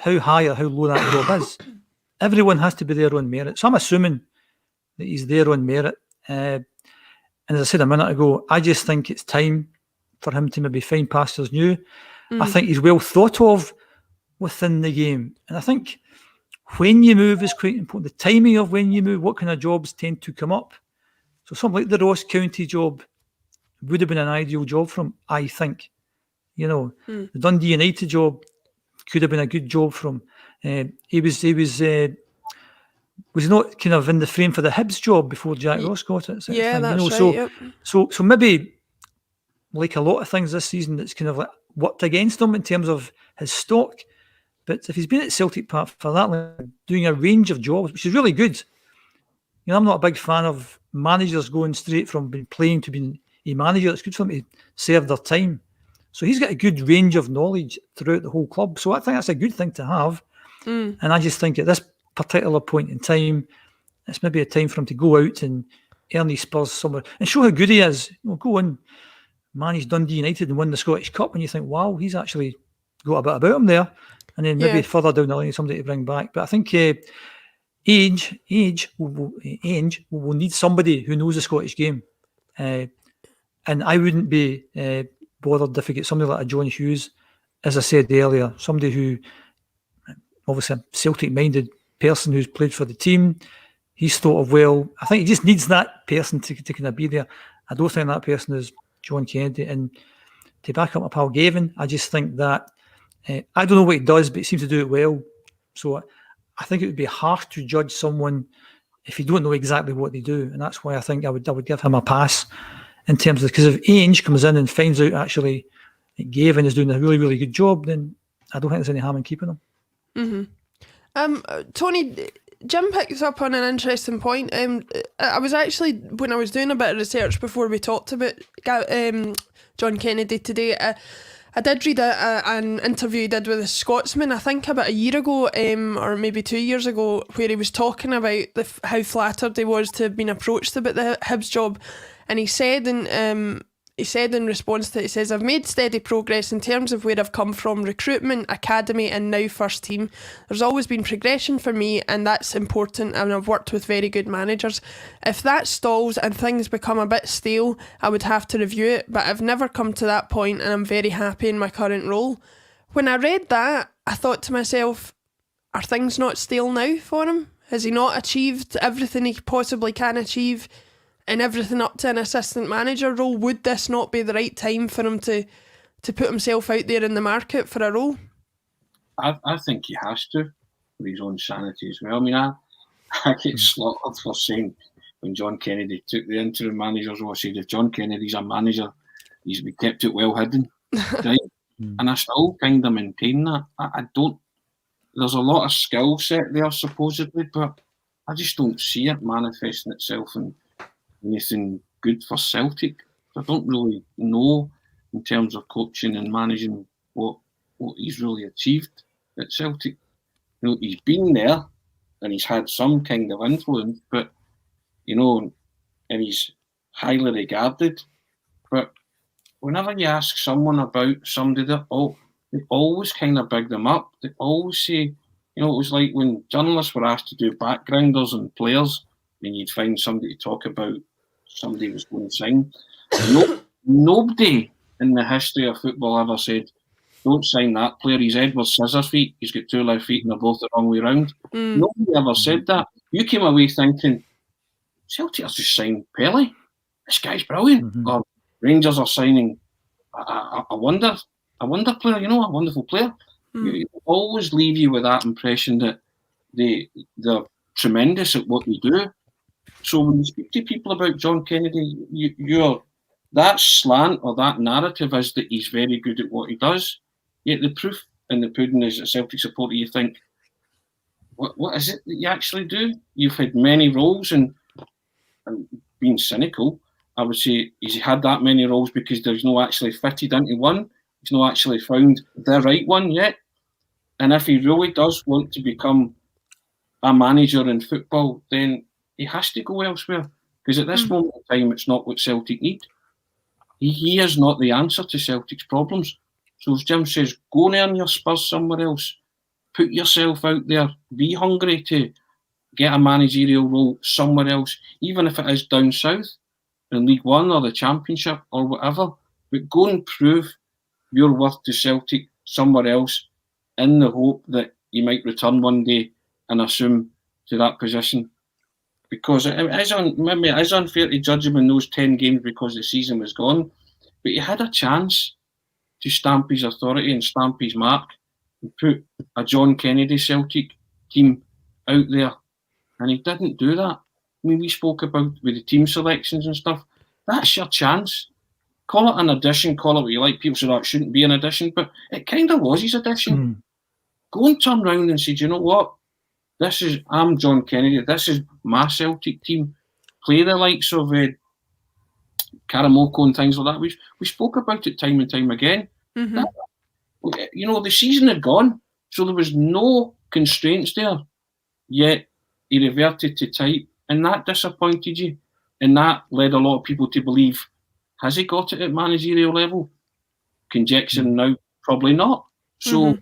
or how low that job is. Everyone has to be there on merit. So I'm assuming that he's there on merit. And as I said a minute ago, I just think it's time for him to maybe find pastures new. I think he's well thought of within the game. And I think when you move is quite important. The timing of when you move, what kind of jobs tend to come up. So something like the Ross County job would have been an ideal job for him, I think. You know, the Dundee United job could have been a good job for him. He was not kind of in the frame for the Hibs job before Jack Ross got it. Yeah, that's right. So, yep. so maybe like a lot of things this season, that's kind of like worked against him in terms of his stock. But if he's been at Celtic Park for that long, doing a range of jobs, which is really good. You know, I'm not a big fan of managers going straight from being playing to being a manager. It's good for them to serve their time. So he's got a good range of knowledge throughout the whole club. So I think that's a good thing to have. And I just think at this particular point in time, it's maybe a time for him to go out and earn his spurs somewhere and show how good he is. You know, go and manage Dundee United and win the Scottish Cup, and you think, wow, he's actually got a bit about him there. And then maybe further down the line, somebody to bring back. But I think Ange will need somebody who knows the Scottish game. And I wouldn't be bothered if we get somebody like a John Hughes, as I said earlier, somebody who, obviously a Celtic-minded person who's played for the team. He's thought of well. I think he just needs that person to kind of be there. I don't think that person is John Kennedy. And to back up my pal Gavin, I just think that, I don't know what he does, but he seems to do it well. So I think it would be harsh to judge someone if you don't know exactly what they do. And that's why I think I would give him a pass in terms of, because if Ange comes in and finds out actually that Gavin is doing a really, really good job, then I don't think there's any harm in keeping him. Tony, Jim picks up on an interesting point. I was actually, when I was doing a bit of research before we talked about John Kennedy today, I did read an interview he did with a Scotsman, I think about a year ago, or maybe 2 years ago, where he was talking about how flattered he was to have been approached about the Hibs job. And he said in response to it, he says, "I've made steady progress in terms of where I've come from, recruitment, academy and now first team. There's always been progression for me and that's important, and I've worked with very good managers. If that stalls and things become a bit stale, I would have to review it, but I've never come to that point and I'm very happy in my current role." When I read that, I thought to myself, are things not stale now for him? Has he not achieved everything he possibly can achieve and everything up to an assistant manager role? Would this not be the right time for him to put himself out there in the market for a role? I think he has to, for his own sanity as well. I mean, I get slaughtered for saying when John Kennedy took the interim manager's role, I said if John Kennedy's a manager, he's been kept it well hidden. Right? And I still kind of maintain that. I don't, there's a lot of skill set there supposedly, but I just don't see it manifesting itself in anything good for Celtic. I don't really know in terms of coaching and managing what he's really achieved at Celtic. You know, he's been there and he's had some kind of influence, but you know, and he's highly regarded. But whenever you ask someone about somebody, they always kind of big them up. They always say, you know, it was like when journalists were asked to do backgrounders and players, and you'd find somebody to talk about somebody was going to sign. Nobody in the history of football ever said, don't sign that player, he's Edward Scissorfeet, he's got 2 left feet and they're both the wrong way round. Nobody ever said that. You came away thinking, Celtic has just signed Pelly. This guy's brilliant. Or Rangers are signing a wonder player, you know, a wonderful player. You always leave you with that impression that they're tremendous at what they do. So when you speak to people about John Kennedy, that slant or that narrative is that he's very good at what he does. Yet the proof in the pudding is, a Celtic supporter, you think, what is it that you actually do? You've had many roles, and being cynical, I would say he's had that many roles because there's no actually fitted into one. He's not actually found the right one yet. And if he really does want to become a manager in football, then he has to go elsewhere. Because at this moment in time, it's not what Celtic need. He is not the answer to Celtic's problems. So as Jim says, go and earn your spurs somewhere else. Put yourself out there. Be hungry to get a managerial role somewhere else, even if it is down south in League One or the Championship or whatever. But go and prove your worth to Celtic somewhere else in the hope that you might return one day and assume to that position. Because maybe it is unfair to judge him in those 10 games because the season was gone, but he had a chance to stamp his authority and stamp his mark and put a John Kennedy Celtic team out there, and he didn't do that. I mean, we spoke about with the team selections and stuff. That's your chance. Call it an addition, call it what you like. People say that shouldn't be an addition, but it kind of was his addition. Go and turn around and say, do you know what? I'm John Kennedy. This is my Celtic team. Play the likes of Karamoko and things like that. We spoke about it time and time again. You know, the season had gone, so there was no constraints there. Yet he reverted to type, and that disappointed you. And that led a lot of people to believe, has he got it at managerial level? Conjecturing now, probably not. So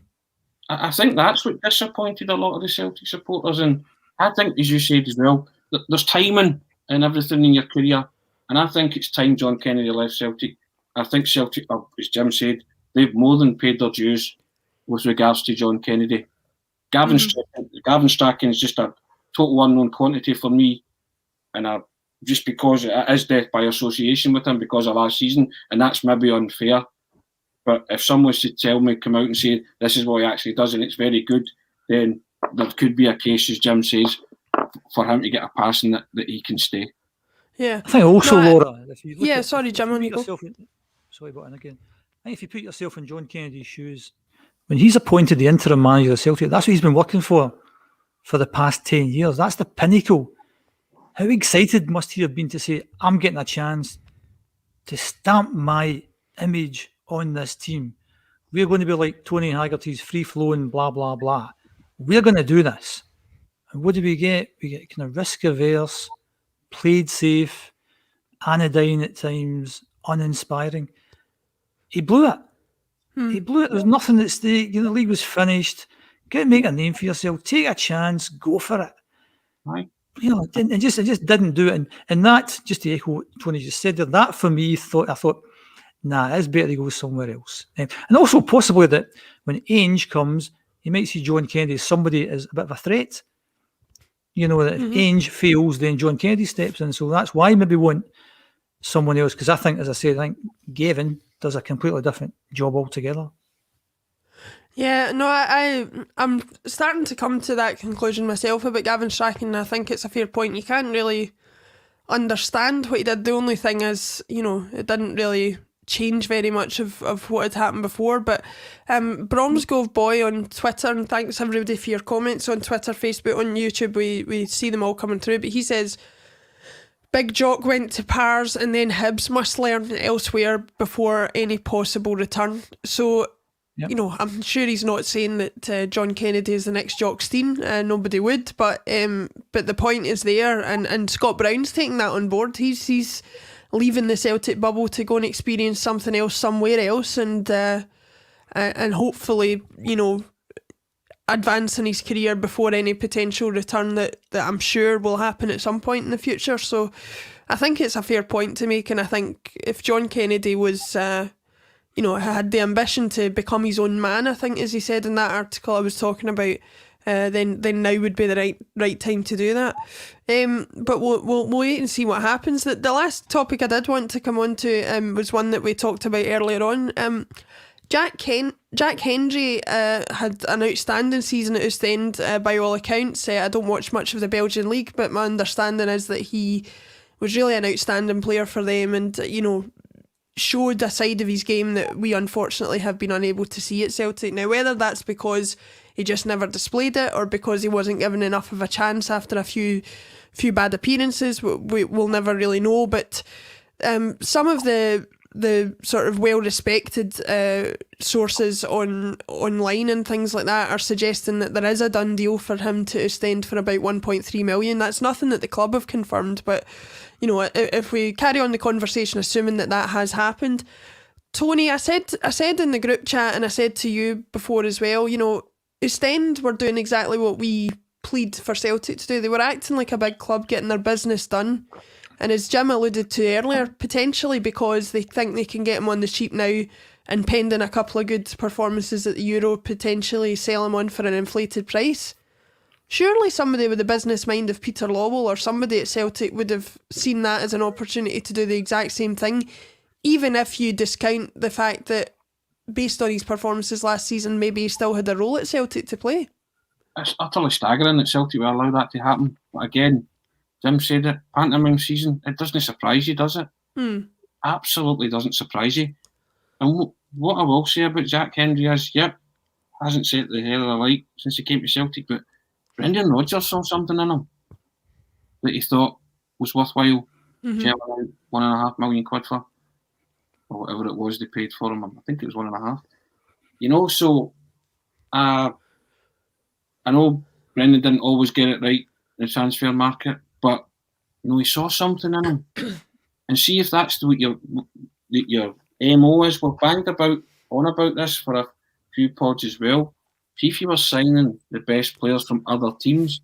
I think that's what disappointed a lot of the Celtic supporters. And I think, as you said as well, there's timing and everything in your career. And I think it's time John Kennedy left Celtic. I think Celtic, as Jim said, they've more than paid their dues with regards to John Kennedy. Gavin Strachan is just a total unknown quantity for me. And just because it is death by association with him because of last season, and that's maybe unfair. But if someone was to tell me, come out and say, this is what he actually does and it's very good, then there could be a case, as Jim says, for him to get a pass and that he can stay. Yeah. I think also, Laura, if you look sorry, Jim. Sorry, but again, I think if you put yourself in John Kennedy's shoes, when he's appointed the interim manager of Celtic, that's what he's been working for for the past 10 years. That's the pinnacle. How excited must he have been to say, I'm getting a chance to stamp my image on this team. We're going to be like Tony Haggerty's free-flowing, blah, blah, blah. We're going to do this. And what do we get? We get kind of risk-averse, played safe, anodyne at times, uninspiring. He blew it. He blew it. There was nothing at stake. The league was finished. Make a name for yourself. Take a chance. Go for it. Right. It just didn't do it. And that, just to echo what Tony just said there, that for me, I thought, nah, it's better to go somewhere else. And also possibly that when Ange comes, he might see John Kennedy as somebody as a bit of a threat. That if Ange fails, then John Kennedy steps in. So that's why I maybe want someone else. Because I think, as I said, I think Gavin does a completely different job altogether. Yeah, no, I'm starting to come to that conclusion myself about Gavin Strachan. I think it's a fair point. You can't really understand what he did. The only thing is, it didn't really change very much of what had happened before. But Bromsgrove Boy on Twitter, and thanks everybody for your comments on Twitter, Facebook, on YouTube. We see them all coming through. But he says, Big Jock went to Pars and then Hibs must learn elsewhere before any possible return. So, I'm sure he's not saying that John Kennedy is the next Jock Stein. Nobody would, but the point is there, and Scott Brown's taking that on board. He's leaving the Celtic bubble to go and experience something else somewhere else, and hopefully, advance in his career before any potential return that I'm sure will happen at some point in the future. So I think it's a fair point to make, and I think if John Kennedy was, had the ambition to become his own man, I think, as he said in that article I was talking about, then now would be the right time to do that. But we'll wait and see what happens. The last topic I did want to come on to was one that we talked about earlier on. Jack Hendry had an outstanding season at Ostend by all accounts. I don't watch much of the Belgian league, but my understanding is that he was really an outstanding player for them, and showed a side of his game that we unfortunately have been unable to see at Celtic. Now, whether that's because he just never displayed it or because he wasn't given enough of a chance after a few bad appearances, we'll never really know. But some of the sort of well-respected sources online and things like that are suggesting that there is a done deal for him to Ostend for about 1.3 million. That's nothing that the club have confirmed, but if we carry on the conversation assuming that has happened, Tony, I said in the group chat, and I said to you before as well, Ostend were doing exactly what we plead for Celtic to do. They were acting like a big club, getting their business done. And as Jim alluded to earlier, potentially because they think they can get him on the cheap now, and pending a couple of good performances at the Euro, potentially sell him on for an inflated price. Surely somebody with the business mind of Peter Lawwell or somebody at Celtic would have seen that as an opportunity to do the exact same thing, even if you discount the fact that based on his performances last season, maybe he still had a role at Celtic to play. It's utterly staggering that Celtic will allow that to happen. But again, Jim said it, pantomime season, it doesn't surprise you, does it? Absolutely doesn't surprise you. And what I will say about Jack Hendry is, hasn't set the hell of a light since he came to Celtic, but Brendan Rodgers saw something in him that he thought was worthwhile. Shelling out £1.5 million for, or whatever it was they paid for him. I think it was 1.5. So I know Brendan didn't always get it right in the transfer market, but he saw something in him. And see if that's what your MO is. We've banged on about this for a few pods as well. See if you were signing the best players from other teams.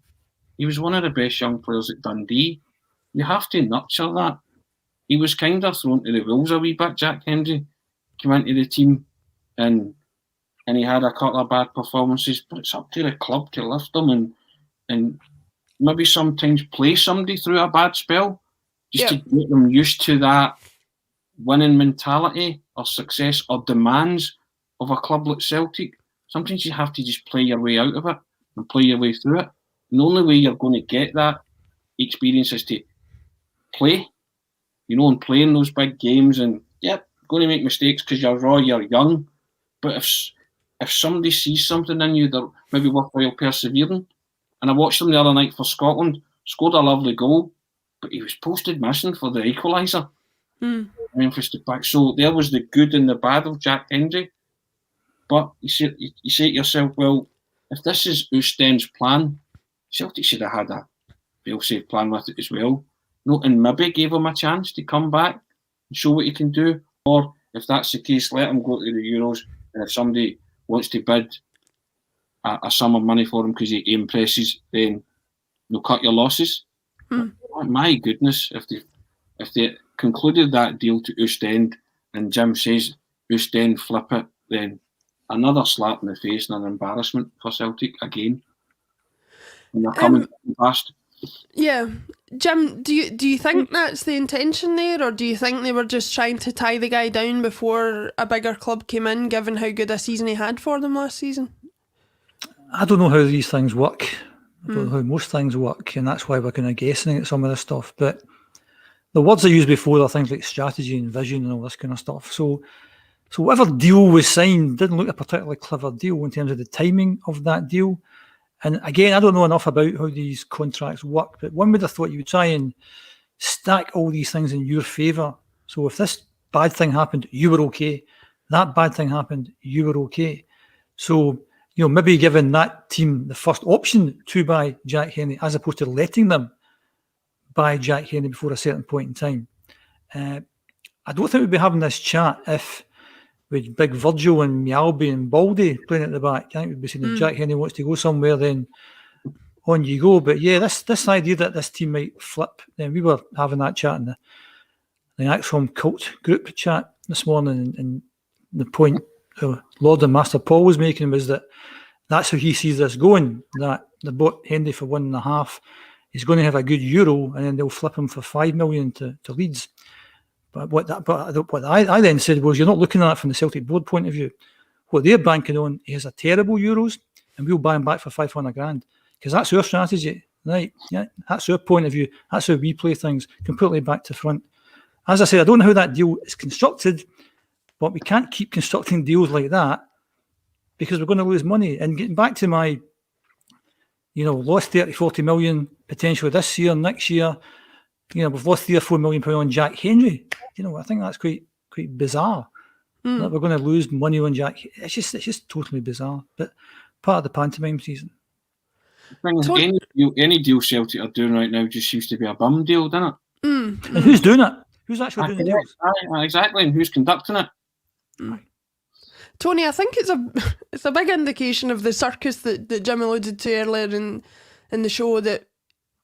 He was one of the best young players at Dundee. You have to nurture that. He was kind of thrown to the wolves a wee bit, Jack Hendry. Came into the team and he had a couple of bad performances, but it's up to the club to lift them and maybe sometimes play somebody through a bad spell just to get them used to that winning mentality or success or demands of a club like Celtic. Sometimes you have to just play your way out of it and play your way through it. And the only way you're going to get that experience is to play, and play in those big games. And going to make mistakes because you're raw, you're young. But if somebody sees something in you, they're maybe worthwhile persevering. and I watched him the other night for Scotland, scored a lovely goal, but he was posted missing for the equaliser. Memphis to back. So there was the good and the bad of Jack Hendry. But you say to yourself, well, if this is Oostend's plan, Celtic should have had a fail-safe plan with it as well. And maybe give him a chance to come back and show what he can do. Or if that's the case, let him go to the Euros. And if somebody wants to bid a sum of money for him because he impresses, then they'll cut your losses. My goodness, if they concluded that deal to Oostend and Jim says Oostend flip it, then another slap in the face and an embarrassment for Celtic again. And they're coming fast. Yeah. Jim, do you think that's the intention there, or do you think they were just trying to tie the guy down before a bigger club came in, given how good a season he had for them last season? I don't know how these things work. I don't know how most things work, and that's why we're kind of guessing at some of this stuff. But the words I used before are things like strategy and vision and all this kind of stuff. So whatever deal was signed didn't look a particularly clever deal in terms of the timing of that deal. And again, I don't know enough about how these contracts work, but one would have thought you would try and stack all these things in your favour. So if this bad thing happened, you were okay. That bad thing happened, you were okay. So, maybe giving that team the first option to buy Jack Hendry as opposed to letting them buy Jack Hendry before a certain point in time. I don't think we'd be having this chat if with big Virgil and Mialbi and Baldy playing at the back. I think we'd be saying if Jack Hendry wants to go somewhere, then on you go. But yeah, this idea that this team might flip, then we were having that chat in the ACSOM cult group chat this morning, and the point Lord and Master Paul was making was that that's how he sees this going, that they bought Hendry for 1.5. He's going to have a good Euro, and then they'll flip him for 5 million to Leeds. But what I then said was, you're not looking at it from the Celtic board point of view. What they're banking on is a terrible Euros, and we'll buy him back for 500 grand, because that's our strategy, right? Yeah, that's our point of view. That's how we play things, completely back to front. As I said, I don't know how that deal is constructed, but we can't keep constructing deals like that because we're going to lose money. And getting back to my, lost 30-40 million potentially this year, next year. We've lost £3 or £4 million on Jack Hendry. I think that's quite bizarre. That we're going to lose money on Jack. It's just totally bizarre. But part of the pantomime season. Any deal Celtic are doing right now just seems to be a bum deal, doesn't it? And who's doing it? Who's actually doing the deals? Exactly, and who's conducting it? Tony, I think it's a big indication of the circus that Jim alluded to earlier in the show, that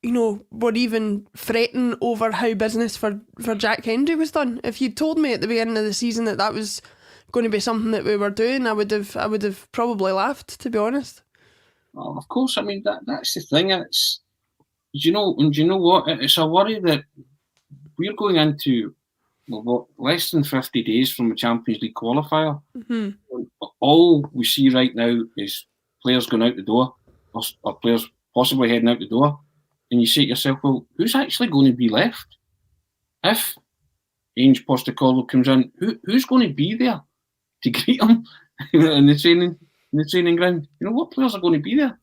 we're even fretting over how business for Jack Hendry was done. If you'd told me at the beginning of the season that was going to be something that we were doing, I would have probably laughed, to be honest. Well, of course, I mean that's the thing. It's do you know what? It's a worry that we're going into less than 50 days from a Champions League qualifier. All we see right now is players going out the door, or players possibly heading out the door. And you say to yourself, well, who's actually going to be left? If Ange Postecoglou comes in, who's going to be there to greet him in the training ground? What players are going to be there?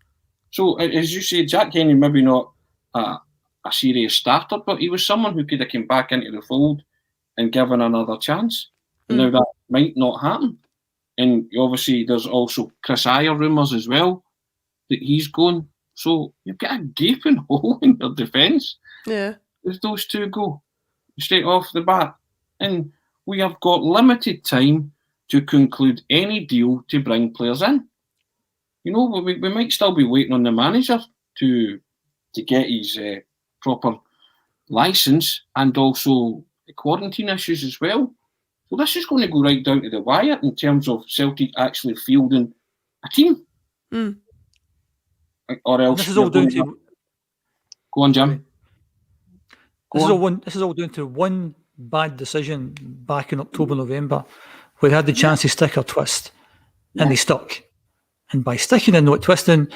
So, as you say, Jack Hendry maybe not a serious starter, but he was someone who could have come back into the fold and given another chance. Now that might not happen. And obviously there's also Chris Ayer rumours as well that he's going. So you've got a gaping hole in your defence. Yeah. As those two go straight off the bat. And we have got limited time to conclude any deal to bring players in. We might still be waiting on the manager to get his proper licence, and also the quarantine issues as well. So this is going to go right down to the wire in terms of Celtic actually fielding a team. Or else this is all down to. Go on, Jim. This is all down to one bad decision back in October, November, where they had the chance to stick or twist, and they stuck. And by sticking and not twisting,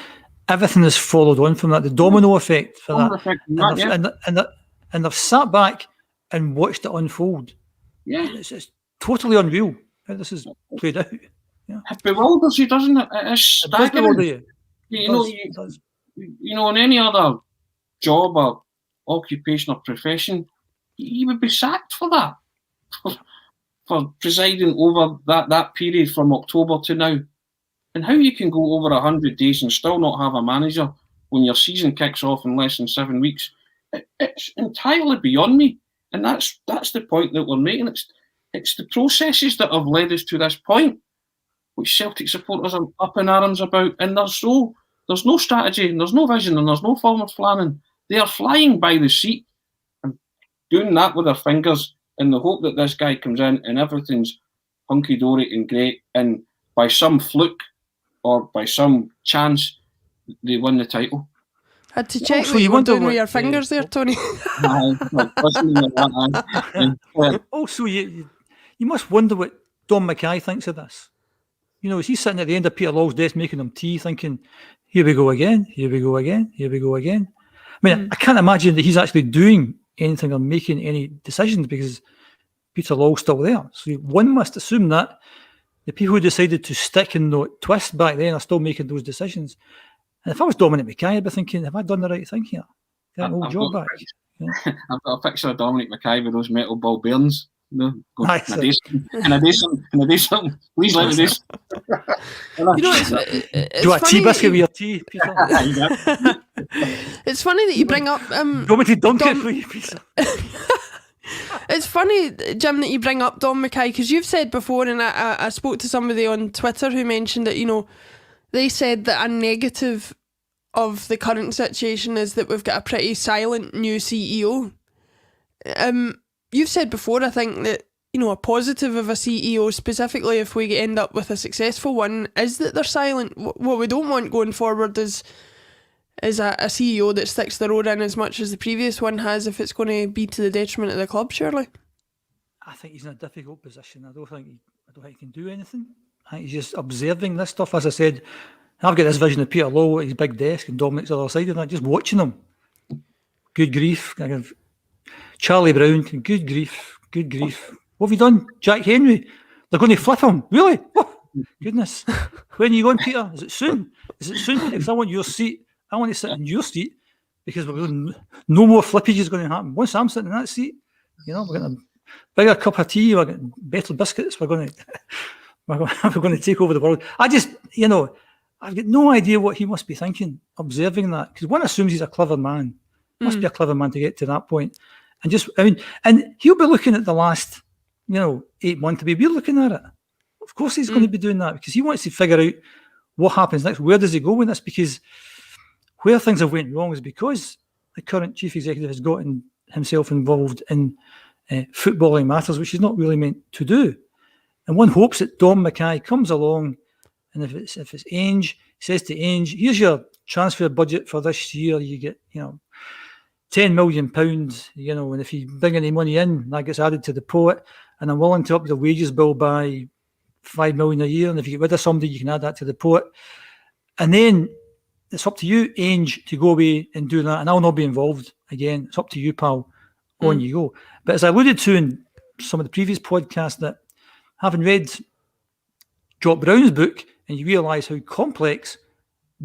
everything has followed on from that. The domino effect for that, and they've sat back and watched it unfold. Yeah, it's totally unreal how this is played out. Yeah. It bewilders you, doesn't it? It is staggering. It does. in any other job or occupation or profession, you would be sacked for that, for presiding over that period from October to now. And how you can go over 100 days and still not have a manager when your season kicks off in less than 7 weeks, it's entirely beyond me. And that's the point that we're making. It's the processes that have led us to this point, which Celtic supporters are up in arms about. And there's no strategy, and there's no vision, and there's no forward planning. They are flying by the seat and doing that with their fingers in the hope that this guy comes in and everything's hunky-dory and great, and by some fluke or by some chance, they win the title. Had to check what you were doing with your fingers there, Tony. Also, you must wonder what Don Mackay thinks of this. Is he sitting at the end of Peter Law's desk making him tea, thinking, here we go again, here we go again, here we go again. I mean, I can't imagine that he's actually doing anything or making any decisions because Peter Law's still there. So one must assume that the people who decided to stick and not twist back then are still making those decisions. And if I was Dominic Mackay, I'd be thinking, have I done the right thing here? Get an old job back. I've got a picture of Dominic Mackay with those metal ball bearings. Can I do something? Please let me do something. It's do you want a tea biscuit with your tea, Peter? It's funny that you bring up... do you want me to dunk it for you, Peter? It's funny, Jim, that you bring up Don Mackay, because you've said before, and I spoke to somebody on Twitter who mentioned that, they said that a negative of the current situation is that we've got a pretty silent new CEO. You've said before, I think, that, a positive of a CEO, specifically if we end up with a successful one, is that they're silent. What we don't want going forward is a CEO that sticks their oar in as much as the previous one has, if it's going to be to the detriment of the club, surely. I think he's in a difficult position. I don't think he can do anything. I think he's just observing this stuff. As I said, I've got this vision of Peter Law at his big desk and Dominic's the other side of that, just watching him. Good grief. Charlie Brown, good grief. What have you done, Jack Henry? They're going to flip him. Really? Oh, goodness. When are you going, Peter? Is it soon? Because I want your seat. I want to sit in your seat because no more flippage is going to happen. Once I'm sitting in that seat, we're getting a bigger cup of tea, we're getting better biscuits, we're going to take over the world. I've got no idea what he must be thinking, observing that, because one assumes he's a clever man. Must be a clever man to get to that point. And he'll be looking at the last, 8 months. We're looking at it. Of course he's going to be doing that because he wants to figure out what happens next. Where does he go with this? Because where things have went wrong is because the current chief executive has gotten himself involved in footballing matters, which he's not really meant to do. And one hopes that Don Mackay comes along, and if it's Ange, says to Ange, here's your transfer budget for this year. You get, £10 million, and if you bring any money in, that gets added to the pot, and I'm willing to up the wages bill by $5 million a year, and if you get rid of somebody, you can add that to the pot. And then it's up to you, Ange, to go away and do that, and I'll not be involved again. It's up to you, pal. On you go. But as I alluded to in some of the previous podcasts, that having read Jock Brown's book, and you realise how complex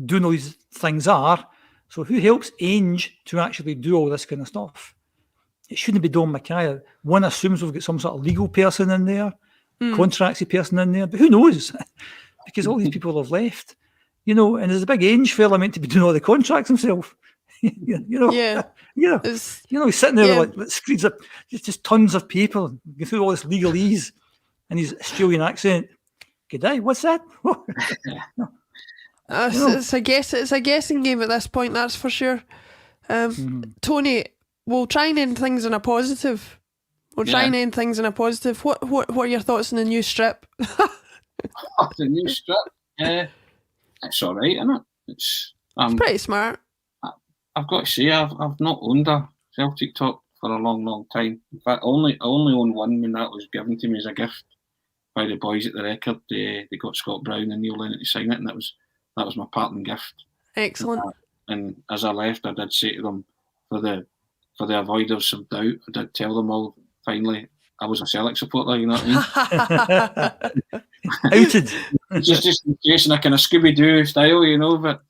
doing all these things are, so who helps Ange to actually do all this kind of stuff? It shouldn't be Don Mackay. One assumes we've got some sort of legal person in there, contractsy person in there, but who knows? Because all these people have left. And there's a big Ange fella meant to be doing all the contracts himself. Yeah. He's sitting there with screens of just tons of people, going through all this legalese and his Australian accent. Good day, what's that? It's a guessing game at this point, that's for sure. Tony, we'll try and end things on a positive. What are your thoughts on the new strip? The new strip? It's all right, isn't it? It's pretty smart. I've got to say, I've not owned a Celtic top for a long, long time. In fact, I only owned one when that was given to me as a gift by the boys at the Record. They got Scott Brown and Neil Lennon to sign it, and that was my parting gift. Excellent. And as I left, I did say to them, for the avoiders of doubt, I did tell them all, finally, I was a Celtic supporter, you know what I mean? Outed. just in case, in a kind of Scooby-Doo style, but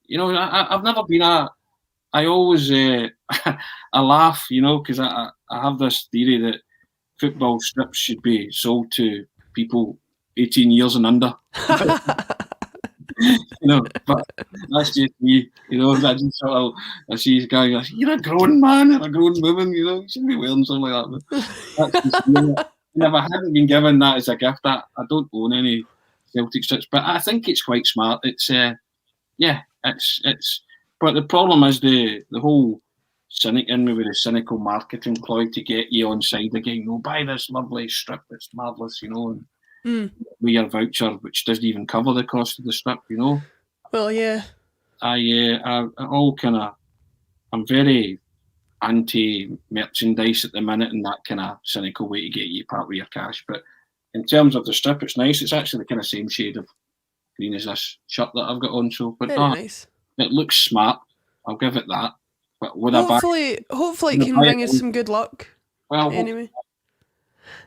you know, I've never been I always I laugh, you know, because I have this theory that football strips should be sold to people 18 years and under. You know, but that's just me. You know, I just sort of I see this guy goes, "You're a grown man or a grown woman. You know, you shouldn't be wearing something like that." But that's just me. And if I hadn't been given that as a gift, I don't own any Celtic strips. But I think it's quite smart. It's it's. But the problem is the whole maybe the cynical marketing ploy to get you on side again. No, buy this lovely strip. It's marvellous, you know. And with your voucher, which doesn't even cover the cost of the strip, you know. Well, yeah. I all kind of. I'm very anti-merchandise at the minute, and that kind of cynical way to get you part with your cash. But in terms of the strip, it's nice. It's actually the kind of same shade of green as this shirt that I've got on. So, but Very nice. It looks smart. I'll give it that. But with hopefully it can bring us some good luck. Well, anyway.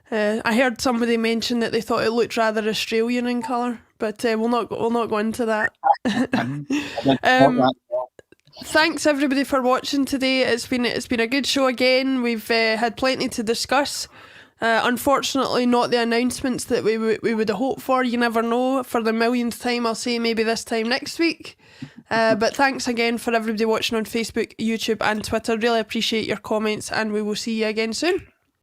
I heard somebody mention that they thought it looked rather Australian in colour, but we'll not go into that. Thanks everybody for watching today. It's been a good show again. We've had plenty to discuss. Unfortunately, not the announcements that we would have hoped for. You never know. For the millionth time, I'll say maybe this time next week. But thanks again for everybody watching on Facebook, YouTube, and Twitter. Really appreciate your comments, and we will see you again soon.